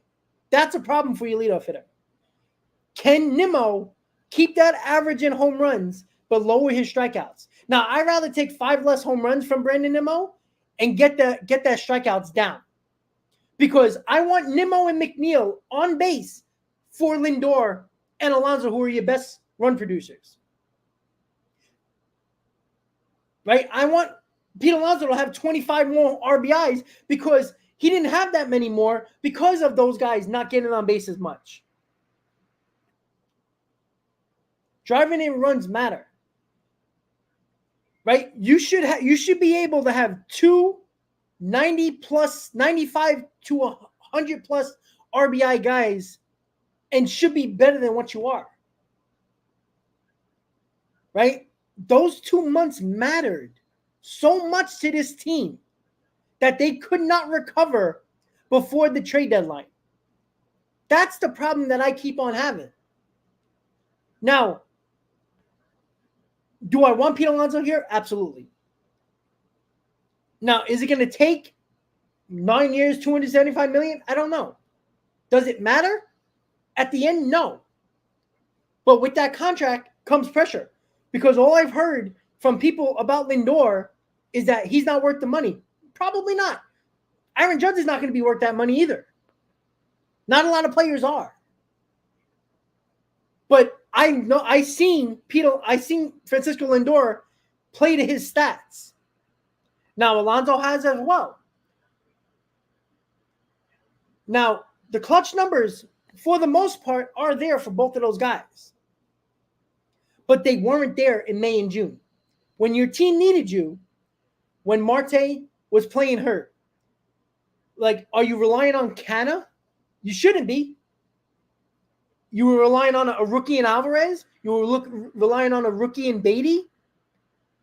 That's a problem for your leadoff hitter. Can Nimmo keep that average in home runs but lower his strikeouts? Now, I'd rather take 5 less home runs from Brandon Nimmo and get that strikeouts down. Because I want Nimmo and McNeil on base for Lindor and Alonso, who are your best run producers. Right? I want Pete Alonso to have 25 more RBIs because he didn't have that many more because of those guys not getting on base as much. Driving in runs matter. Right? You should be able to have 2 90 plus, 95 to 100 plus RBI guys and should be better than what you are. Right? Those 2 months mattered so much to this team that they could not recover before the trade deadline. That's the problem that I keep on having. Now, do I want Pete Alonso here? Absolutely. Now, is it going to take 9 years, $275 million? I don't know. Does it matter? At the end, no. But with that contract comes pressure. Because all I've heard from people about Lindor is that he's not worth the money. Probably not. Aaron Judge is not going to be worth that money either. Not a lot of players are. But I know I've seen Francisco Lindor play to his stats. Now, Alonso has as well. Now, the clutch numbers, for the most part, are there for both of those guys. but they weren't there in May and June. When your team needed you, when Marte was playing hurt, like, are you relying on Canna? You shouldn't be. You were relying on a rookie in Alvarez. You were relying on a rookie in Beatty.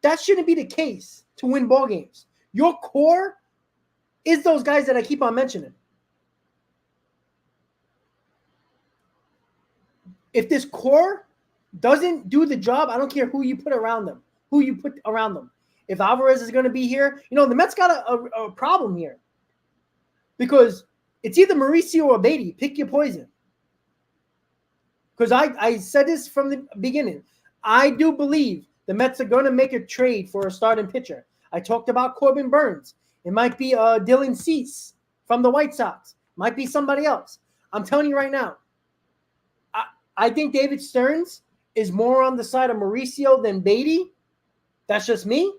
That shouldn't be the case to win ball games. Your core is those guys that I keep on mentioning. If this core doesn't do the job, I don't care who you put around them. If Alvarez is going to be here, the Mets got a problem here. Because it's either Mauricio or Beatty. Pick your poison. Because I said this from the beginning. I do believe the Mets are going to make a trade for a starting pitcher. I talked about Corbin Burns. It might be Dylan Cease from the White Sox. Might be somebody else. I'm telling you right now, I think David Stearns is more on the side of Mauricio than Beatty. That's just me.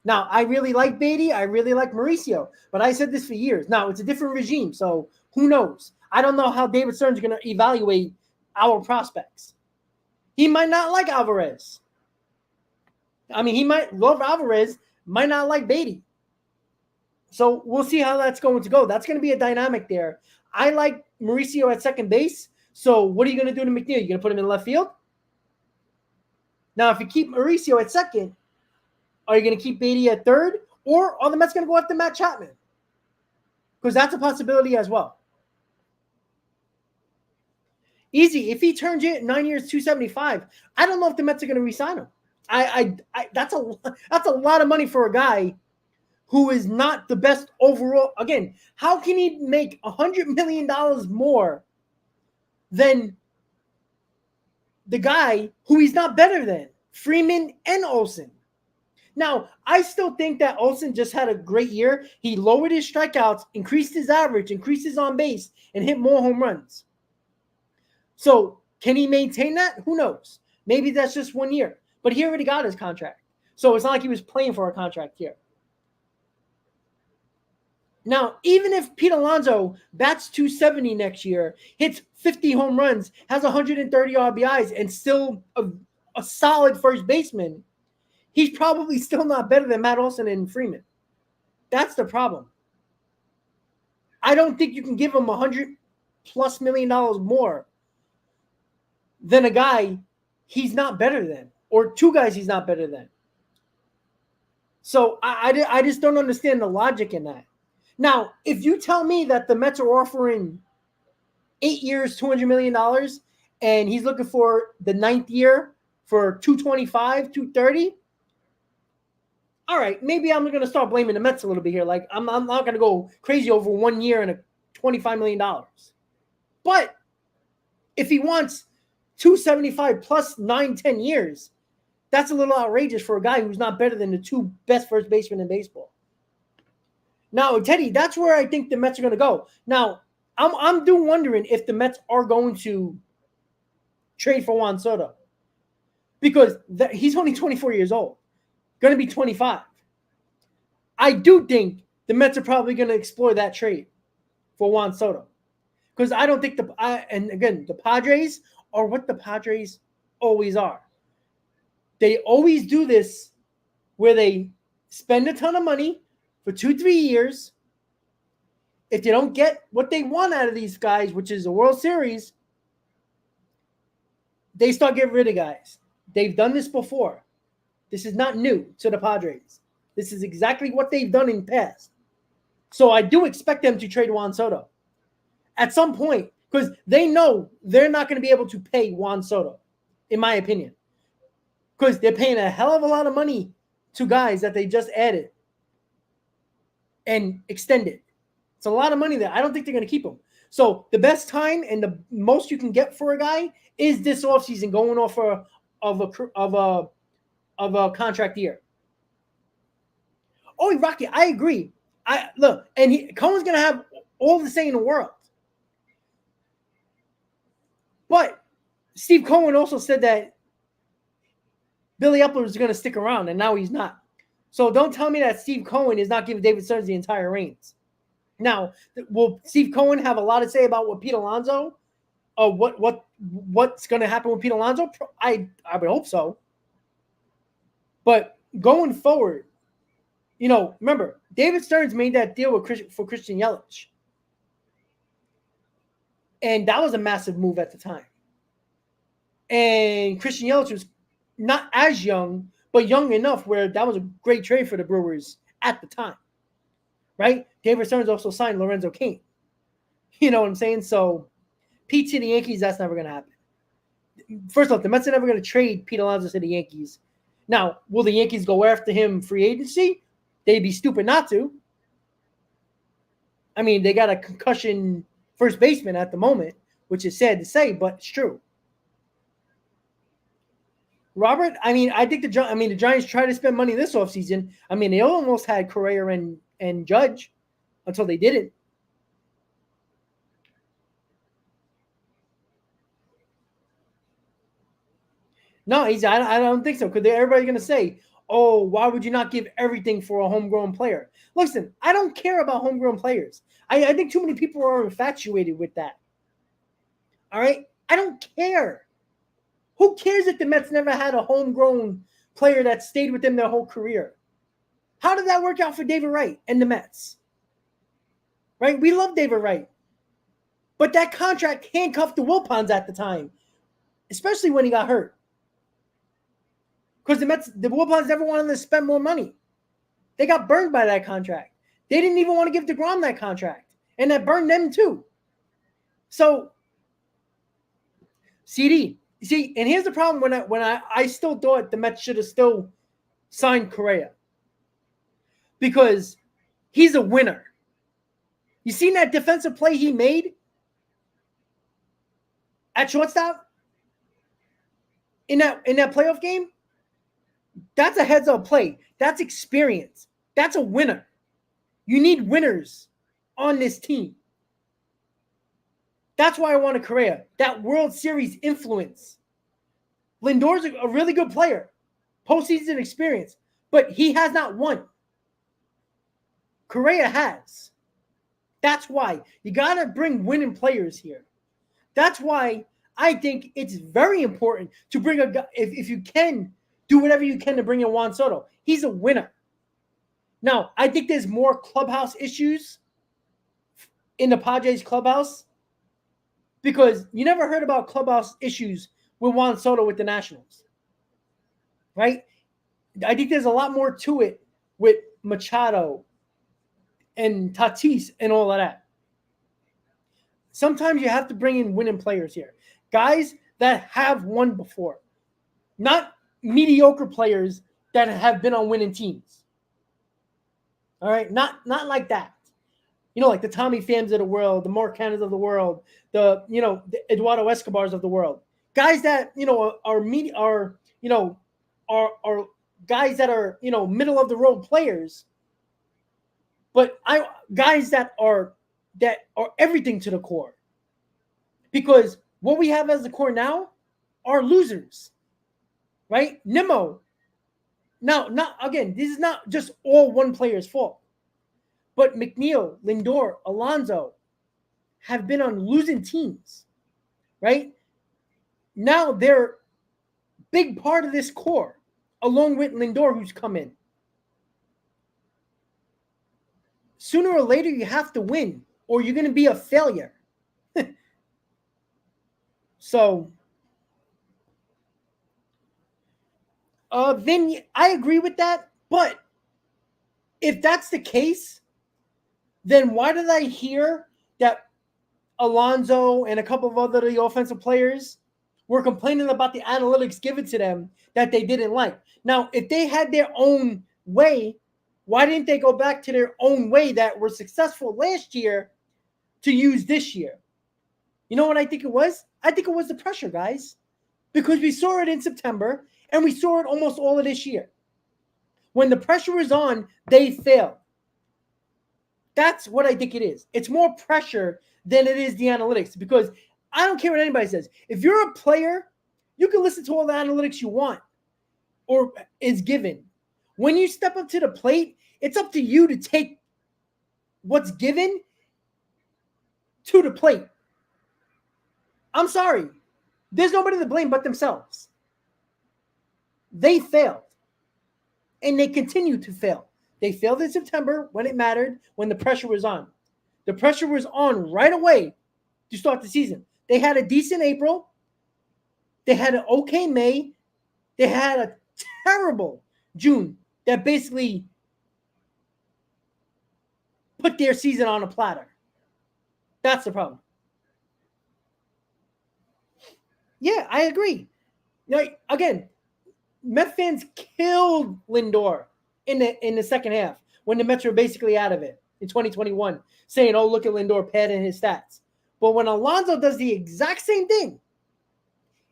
Now, I really like Beatty. I really like Mauricio. But I said this for years. Now, it's a different regime, so who knows? I don't know how David Stearns is going to evaluate our prospects. He might not like Alvarez. I mean, he might love Alvarez, might not like Beatty. So we'll see how that's going to go. That's going to be a dynamic there. I like Mauricio at second base. So what are you going to do to McNeil? You're going to put him in left field? Now, if you keep Mauricio at second, are you going to keep Beatty at third? Or are the Mets going to go after Matt Chapman? Because that's a possibility as well. Easy. If he turns it 9 years, 275, I don't know if the Mets are going to re-sign him. That's a lot of money for a guy who is not the best overall. Again, how can he make $100 million more than the guy who he's not better than, Freeman and Olsen? Now, I still think that Olsen just had a great year. He lowered his strikeouts, increased his average, increased his on base, and hit more home runs. So, can he maintain that? Who knows? Maybe that's just 1 year. But he already got his contract. So, it's not like he was playing for a contract here. Now, even if Pete Alonso bats 270 next year, hits 50 home runs, has 130 RBIs, and still a solid first baseman, he's probably still not better than Matt Olson and Freeman. That's the problem. I don't think you can give him $100+ million more than a guy he's not better than, or two guys he's not better than. So I just don't understand the logic in that. Now, if you tell me that the Mets are offering 8 years, $200 million, and he's looking for the 9th year for $225, $230, all right, maybe I'm going to start blaming the Mets a little bit here. Like, I'm not going to go crazy over 1 year and a $25 million. But if he wants $275 plus 9, 10 years, that's a little outrageous for a guy who's not better than the two best first basemen in baseball. Now, Teddy, that's where I think the Mets are going to go. Now, I'm wondering if the Mets are going to trade for Juan Soto, because he's only 24 years old, going to be 25. I do think the Mets are probably going to explore that trade for Juan Soto, because I don't think and again, the Padres are what the Padres always are. They always do this where they spend a ton of money for 2-3 years. If they don't get what they want out of these guys, which is a World Series, they start getting rid of guys. They've done this before. This is not new to the Padres. This is exactly what they've done in the past. So I do expect them to trade Juan Soto at some point, because they know they're not going to be able to pay Juan Soto, in my opinion, because they're paying a hell of a lot of money to guys that they just added and extended. It's a lot of money there. I don't think they're going to keep him. So the best time and the most you can get for a guy is this offseason, going off of a contract year. Oh, Rocky, I agree. Cohen's going to have all the say in the world. But Steve Cohen also said that Billy Eppler is going to stick around, and now he's not. So don't tell me that Steve Cohen is not giving David Stearns the entire reins. Now, will Steve Cohen have a lot to say about what Pete Alonso, what what's going to happen with Pete Alonso? I would hope so. But going forward, remember, David Stearns made that deal for Christian Yelich. And that was a massive move at the time. And Christian Yelich was not as young, but young enough where that was a great trade for the Brewers at the time. Right? David Stearns also signed Lorenzo Cain. You know what I'm saying? So Pete to the Yankees, that's never going to happen. First off, the Mets are never going to trade Pete Alonso to the Yankees. Now, will the Yankees go after him free agency? They'd be stupid not to. I mean, they got a concussion first baseman at the moment, which is sad to say, but it's true. Robert, I think the Giants tried to spend money this offseason. They almost had Correa and Judge until they didn't. No, I don't think so. Because everybody's going to say, oh, why would you not give everything for a homegrown player? Listen, I don't care about homegrown players. I think too many people are infatuated with that. All right? I don't care. Who cares if the Mets never had a homegrown player that stayed with them their whole career? How did that work out for David Wright and the Mets? Right? We love David Wright. But that contract handcuffed the Wilpons at the time, especially when he got hurt. Because the Wilpons never wanted to spend more money. They got burned by that contract. They didn't even want to give DeGrom that contract. And that burned them too. So, CD. See, and here's the problem when I still thought the Mets should have still signed Correa. Because he's a winner. You seen that defensive play he made at shortstop? In that playoff game? That's a heads-up play. That's experience. That's a winner. You need winners on this team. That's why I wanted Correa. That World Series influence. Lindor's a really good player. Postseason experience. But he has not won. Correa has. That's why. You got to bring winning players here. That's why I think it's very important to bring a guy, if you can, do whatever you can to bring in Juan Soto. He's a winner. Now, I think there's more clubhouse issues in the Padres clubhouse because you never heard about clubhouse issues with Juan Soto with the Nationals. Right? I think there's a lot more to it with Machado and Tatis and all of that. Sometimes you have to bring in winning players here. Guys that have won before. Not mediocre players that have been on winning teams. All right? Not like that. Like the Tommy Phams of the world, the Mark Cannons of the world, the Eduardo Escobars of the world. Guys that, are guys that are, middle of the road players. But guys that are everything to the core. Because what we have as the core now are losers. Right? Nimmo. Now, this is not just all one player's fault. But McNeil, Lindor, Alonso have been on losing teams. Right? Now they're big part of this core, along with Lindor, who's come in. Sooner or later, you have to win, or you're going to be a failure. So, then I agree with that. But if that's the case, then why did I hear that Alonso and a couple of other offensive players were complaining about the analytics given to them that they didn't like? Now, if they had their own way, why didn't they go back to their own way that were successful last year to use this year? You know what I think it was? I think it was the pressure, guys. Because we saw it in September, and we saw it almost all of this year. When the pressure was on, they failed. That's what I think it is. It's more pressure than it is the analytics. Because I don't care what anybody says. If you're a player, you can listen to all the analytics you want or is given. When you step up to the plate, it's up to you to take what's given to the plate. I'm sorry. There's nobody to blame but themselves. They failed. And they continue to fail. They failed in September when it mattered, when the pressure was on. The pressure was on right away to start the season. They had a decent April. They had an okay May. They had a terrible June that basically put their season on a platter. That's the problem. Yeah, I agree. Now, again, Met fans killed Lindor in the second half when the Mets were basically out of it in 2021, saying, oh, look at Lindor padding his stats. But when Alonso does the exact same thing,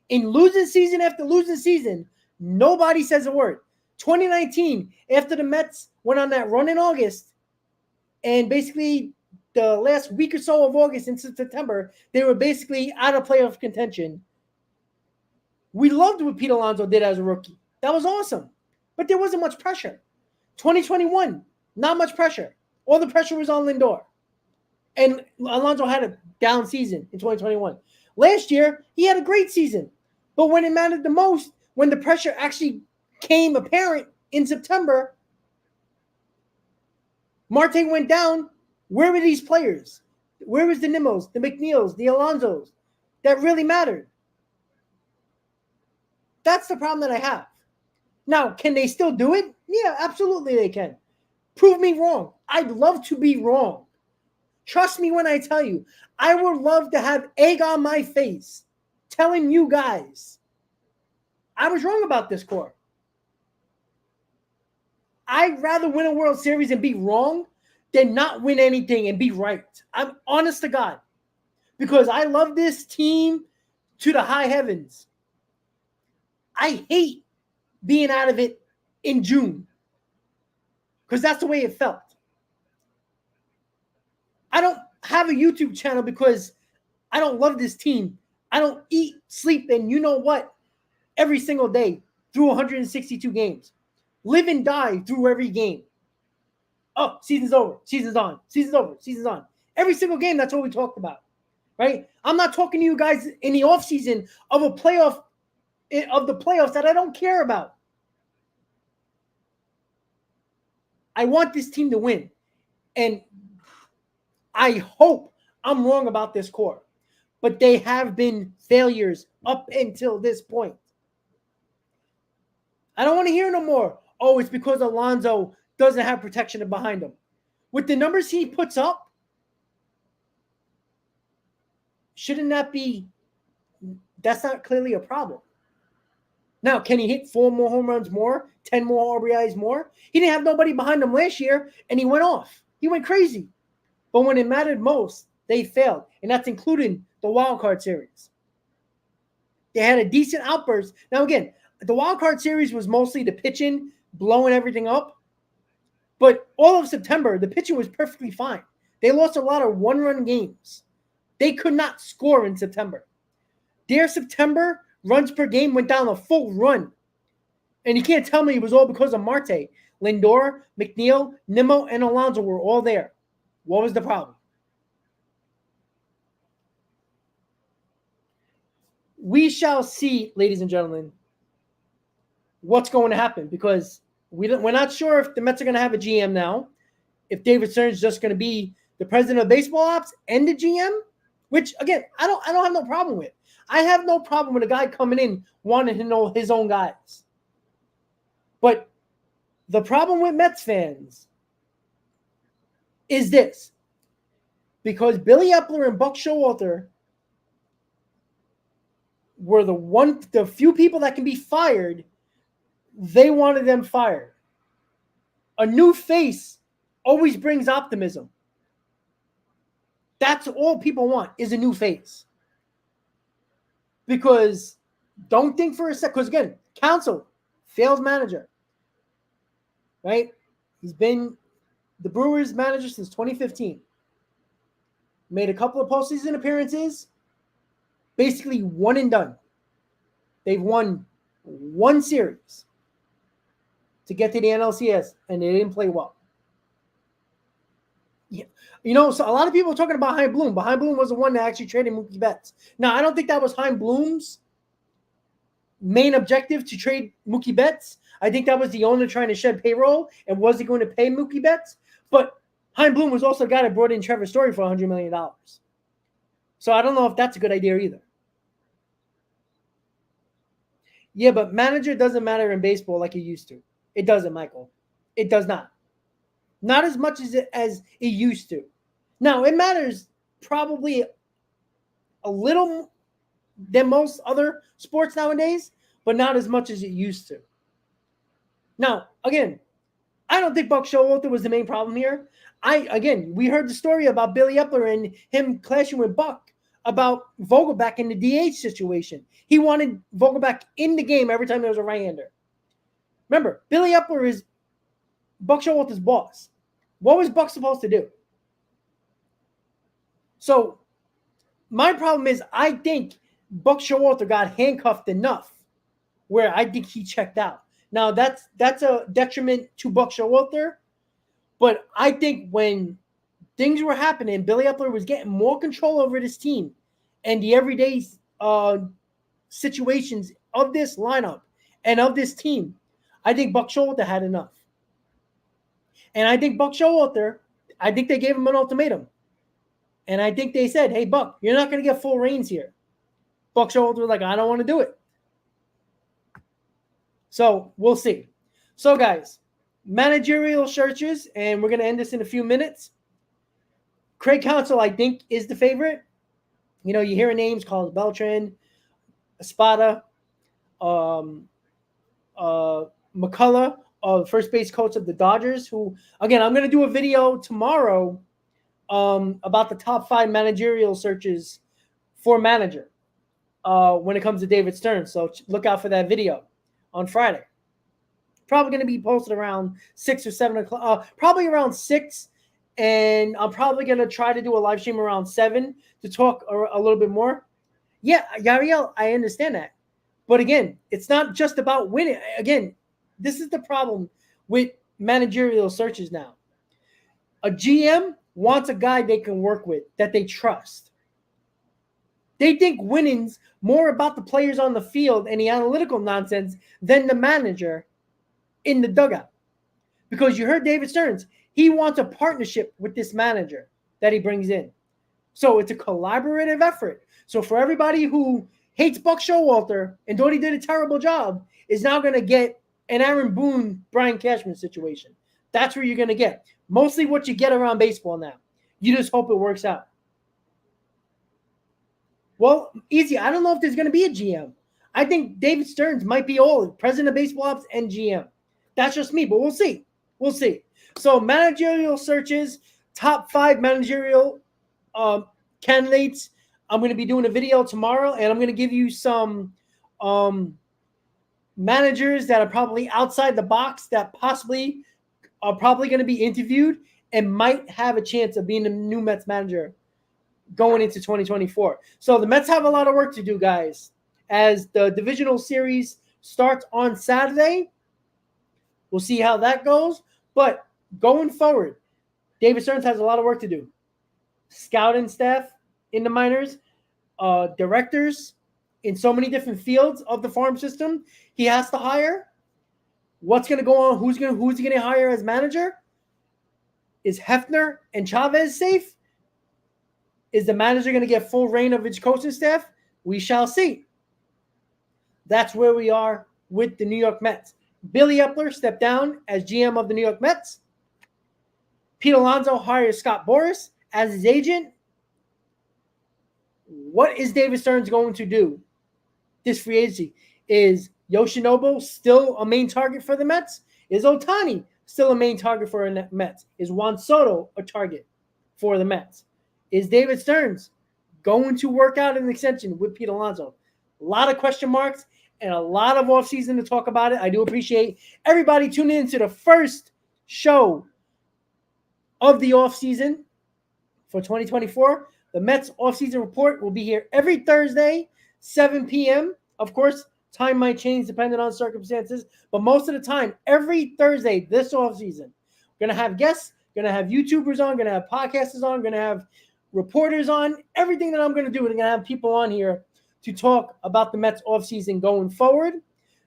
in losing season after losing season, nobody says a word. 2019, after the Mets went on that run in August, and basically the last week or so of August into September, they were basically out of playoff contention. We loved what Pete Alonso did as a rookie. That was awesome. But there wasn't much pressure. 2021, not much pressure. All the pressure was on Lindor. And Alonso had a down season in 2021. Last year, he had a great season. But when it mattered the most, when the pressure actually came apparent in September, Marte went down. Where were these players? Where was the Nimmos, the McNeils, the Alonsos that really mattered? That's the problem that I have. Now, can they still do it? Yeah, absolutely they can. Prove me wrong. I'd love to be wrong. Trust me when I tell you, I would love to have egg on my face telling you guys I was wrong about this core. I'd rather win a World Series and be wrong than not win anything and be right. I'm honest to God. Because I love this team to the high heavens. I hate being out of it in June. Because that's the way it felt. I don't have a YouTube channel because I don't love this team. I don't eat, sleep, and you know what? Every single day through 162 games. Live and die through every game. Oh, season's over. Season's on. Season's over. Season's on. Every single game, that's what we talked about. Right? I'm not talking to you guys in the offseason of the playoffs that I don't care about. I want this team to win. And I hope I'm wrong about this core. But they have been failures up until this point. I don't want to hear no more. Oh, it's because Alonso doesn't have protection behind him. With the numbers he puts up, shouldn't that be – that's not clearly a problem. Now, can he hit 4 more home runs more, 10 more RBIs more? He didn't have nobody behind him last year, and he went off. He went crazy. But when it mattered most, they failed, and that's including the wild card series. They had a decent outburst. Now, again, the wild card series was mostly the pitching, blowing everything up. But all of September, the pitching was perfectly fine. They lost a lot of one-run games. They could not score in September. Their September runs per game went down a full run. And you can't tell me it was all because of Marte. Lindor, McNeil, Nimmo, and Alonso were all there. What was the problem? We shall see, ladies and gentlemen, what's going to happen because we're not sure if the Mets are going to have a GM now, if David Stearns is just going to be the president of baseball ops and the GM, which, again, I don't have no problem with. I have no problem with a guy coming in wanting to know his own guys. But the problem with Mets fans is this. Because Billy Eppler and Buck Showalter were the few people that can be fired, they wanted them fired. A new face always brings optimism. That's all people want is a new face. Because don't think for a sec, because again, Counsell, failed manager. Right? He's been the Brewers manager since 2015. Made a couple of postseason appearances, basically one and done. They've won one series to get to the NLCS, and they didn't play well. Yeah. You know, so a lot of people are talking about Chaim Bloom, but Chaim Bloom was the one that actually traded Mookie Betts. Now, I don't think that was Chaim Bloom's main objective to trade Mookie Betts. I think that was the owner trying to shed payroll and wasn't going to pay Mookie Betts. But Chaim Bloom was also a guy that brought in Trevor Story for $100 million. So I don't know if that's a good idea either. Yeah, but manager doesn't matter in baseball like it used to. It doesn't, Michael. It does not. Not as much as it used to. Now, it matters probably a little than most other sports nowadays, but not as much as it used to. Now, again, I don't think Buck Showalter was the main problem here. We heard the story about Billy Eppler and him clashing with Buck about Vogelbach in the DH situation. He wanted Vogelbach in the game every time there was a right-hander. Remember, Billy Eppler is Buck Showalter's boss. What was Buck supposed to do? So my problem is I think Buck Showalter got handcuffed enough where I think he checked out. Now, that's a detriment to Buck Showalter, but I think when things were happening, Billy Eppler was getting more control over this team and the everyday situations of this lineup and of this team. I think Buck Showalter had enough. And I think Buck Showalter, I think they gave him an ultimatum. And I think they said, hey, Buck, you're not going to get full reins here. Buck Showalter was like, I don't want to do it. So we'll see. So, guys, managerial searches, and we're going to end this in a few minutes. Craig Counsell, I think, is the favorite. You know, you hear names called Beltran, Espada, McCullough, first base coach of the Dodgers, who, again, I'm going to do a video tomorrow about the top 5 managerial searches for manager when it comes to David Stearns. So look out for that video on Friday. Probably going to be posted around 6 or 7 o'clock, probably around 6. And I'm probably going to try to do a live stream around 7 to talk a little bit more. Yeah, Yariel, I understand that. But again, it's not just about winning. Again, this is the problem with managerial searches now. A GM wants a guy they can work with, that they trust. They think winning's more about the players on the field and the analytical nonsense than the manager in the dugout. Because you heard David Stearns, he wants a partnership with this manager that he brings in. So it's a collaborative effort. So for everybody who hates Buck Showalter and thought he did a terrible job, is now going to get an Aaron Boone, Brian Cashman situation. That's where you're going to get. Mostly what you get around baseball now. You just hope it works out. Well, easy. I don't know if there's going to be a GM. I think David Stearns might be all president of baseball ops and GM. That's just me, but we'll see. We'll see. So managerial searches, top 5 managerial candidates. I'm going to be doing a video tomorrow, and I'm going to give you some managers that are probably outside the box that possibly are probably going to be interviewed and might have a chance of being the new Mets manager going into 2024. So the Mets have a lot of work to do, guys, as the divisional series starts on Saturday. We'll see how that goes. But going forward, David Stearns has a lot of work to do. Scouting staff in the minors, directors in so many different fields of the farm system he has to hire. What's going to go on? Who's he going to hire as manager? Is Hefner and Chavez safe? Is the manager going to get full reign of his coaching staff? We shall see. That's where we are with the New York Mets. Billy Eppler stepped down as GM of the New York Mets. Pete Alonso hires Scott Boras as his agent. What is David Stearns going to do this free agency? Is Yoshinobu still a main target for the Mets? Is Ohtani still a main target for the Mets? Is Juan Soto a target for the Mets? Is David Stearns going to work out an extension with Pete Alonso? A lot of question marks and a lot of offseason to talk about it. I do appreciate everybody tuning in to the first show of the offseason for 2024. The Mets offseason report will be here every Thursday, 7 p.m. Of course, time might change depending on circumstances, but most of the time, every Thursday this offseason, we're going to have guests, going to have YouTubers on, going to have podcasters on, going to have reporters on. Everything that I'm going to do, we're going to have people on here to talk about the Mets offseason going forward.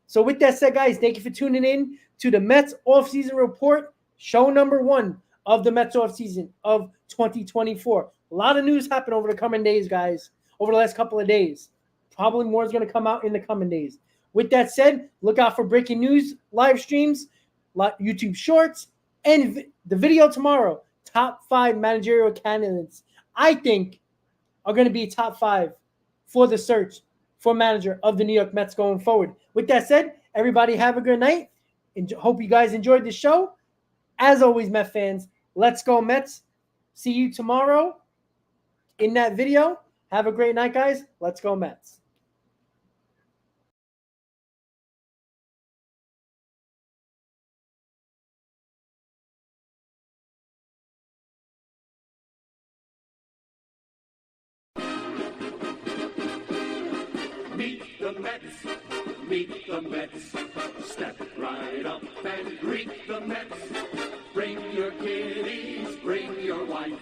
So with that said, guys, thank you for tuning in to the Mets offseason report, show number 1 of the Mets offseason of 2024. A lot of news happened over the coming days, guys, over the last couple of days. Probably more is going to come out in the coming days. With that said, look out for breaking news, live streams, YouTube shorts, and the video tomorrow. Top 5 managerial candidates I think are going to be top 5 for the search for manager of the New York Mets going forward. With that said, everybody have a good night. And hope you guys enjoyed the show. As always, Met fans, let's go Mets. See you tomorrow in that video. Have a great night, guys. Let's go Mets. Meet the Mets, meet the Mets. Step right up and greet the Mets. Bring your kiddies, bring your wife.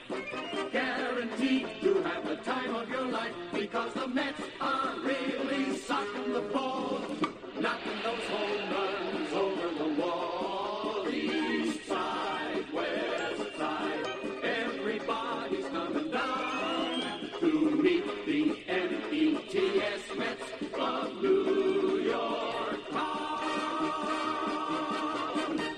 Guaranteed to have the time of your life because the Mets are real.